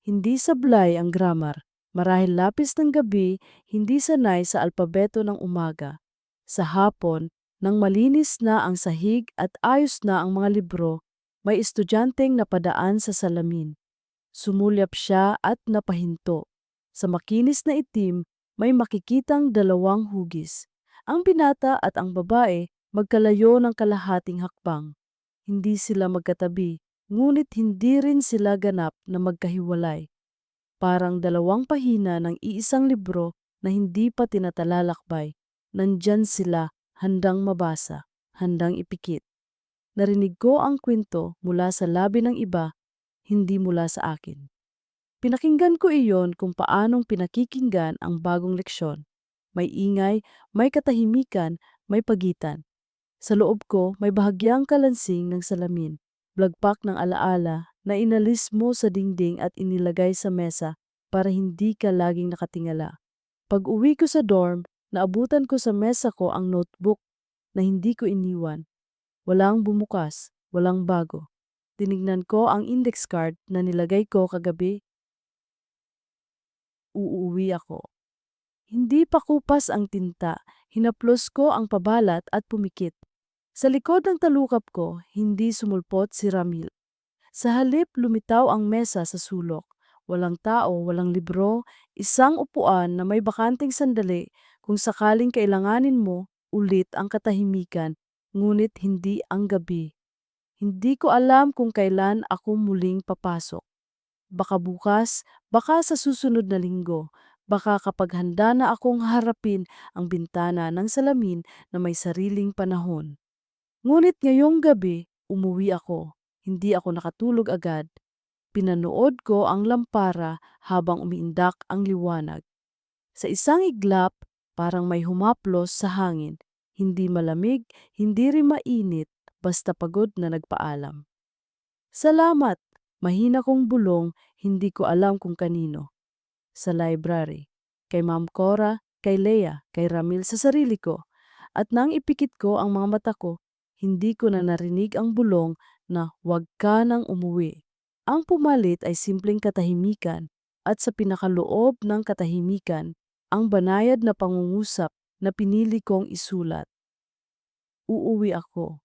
Hindi sablay ang grammar, marahil lapis ng gabi, hindi sanay sa alpabeto ng umaga. Sa hapon, nang malinis na ang sahig at ayos na ang mga libro, may estudyanteng napadaan sa salamin. Sumulyap siya at napahinto. Sa makinis na itim, may makikitang dalawang hugis. Ang binata at ang babae magkalayo ng kalahating hakbang. Hindi sila magkatabi, ngunit hindi rin sila ganap na magkahiwalay. Parang dalawang pahina ng iisang libro na hindi pa tinatalalakbay. Nandyan sila, handang mabasa, handang ipikit. Narinig ko ang kwento mula sa labi ng iba, hindi mula sa akin. Pinakinggan ko iyon kung paanong pinakikinggan ang bagong leksyon. May ingay, may katahimikan, may pagitan. Sa loob ko, may bahagyang kalansing ng salamin, blagpak ng alaala na inalis mo sa dingding at inilagay sa mesa para hindi ka laging nakatingala. Pag-uwi ko sa dorm, naabutan ko sa mesa ko ang notebook na hindi ko iniwan. Walang bumukas, walang bago. Tinignan ko ang index card na nilagay ko kagabi. Uuwi ako. Hindi pa kupas ang tinta, hinaplos ko ang pabalat at pumikit. Sa likod ng talukap ko, hindi sumulpot si Ramil. Sa halip, lumitaw ang mesa sa sulok. Walang tao, walang libro, isang upuan na may bakanting sandali kung sakaling kailanganin mo ulit ang katahimikan, ngunit hindi ang gabi. Hindi ko alam kung kailan ako muling papasok. Baka bukas, baka sa susunod na linggo, baka kapag handa na akong harapin ang bintana ng salamin na may sariling panahon. Ngunit ngayong gabi, umuwi ako. Hindi ako nakatulog agad. Pinanood ko ang lampara habang umiindak ang liwanag. Sa isang iglap, parang may humaplos sa hangin. Hindi malamig, hindi rin mainit, basta pagod na nagpaalam. Salamat! Mahina kong bulong, hindi ko alam kung kanino. Sa library. Kay Ma'am Cora, kay Leia, kay Ramil sa sarili ko. At nang ipikit ko ang mga mata ko, hindi ko na narinig ang bulong na huwag ka nang umuwi. Ang pumalit ay simpleng katahimikan at sa pinakaloob ng katahimikan, ang banayad na pangungusap na pinili kong isulat. Uuwi ako.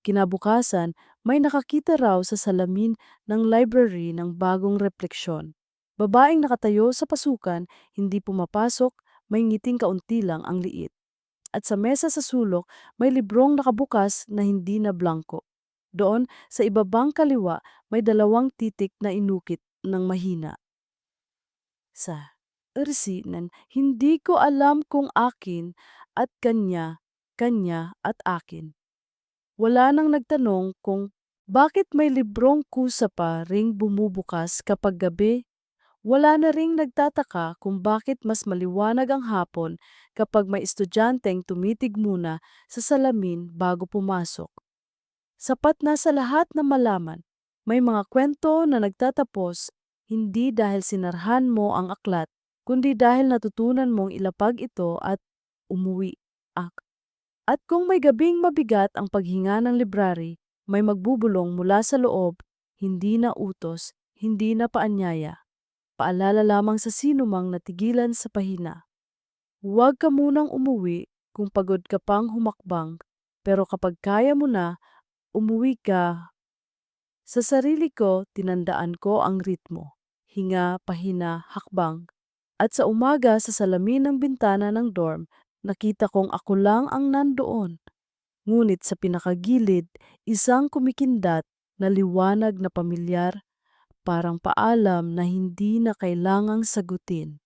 Kinabukasan, may nakakita raw sa salamin ng library ng bagong refleksyon. Babaeng nakatayo sa pasukan, hindi pumapasok, may ngiting kaunti lang ang liit. at sa mesa sa sulok may librong nakabukas na hindi na blanko. Doon, sa ibabang kaliwa, may dalawang titik na inukit ng mahina. Sa ersinan, hindi ko alam kung akin at kanya, kanya at akin. Wala nang nagtanong kung bakit may librong kusa pa ring bumubukas kapag gabi. Wala na ring nagtataka kung bakit mas maliwanag ang hapon kapag may estudyanteng tumitig muna sa salamin bago pumasok. Sapat na sa lahat na malaman, may mga kwento na nagtatapos hindi dahil sinarhan mo ang aklat, kundi dahil natutunan mong ilapag ito at umuwi. At kung may gabing mabigat ang paghinga ng library, may magbubulong mula sa loob, hindi na utos, hindi na paanyaya. Paalala lamang sa sinumang natigilan sa pahina. Huwag ka munang umuwi kung pagod ka pang humakbang, pero kapag kaya mo na, umuwi ka. Sa sarili ko, tinandaan ko ang ritmo. Hinga, pahina, hakbang. At sa umaga sa salamin ng bintana ng dorm, nakita kong ako lang ang nandoon. Ngunit sa pinakagilid, isang kumikindat na liwanag na pamilyar, parang paalam na hindi na kailangang sagutin.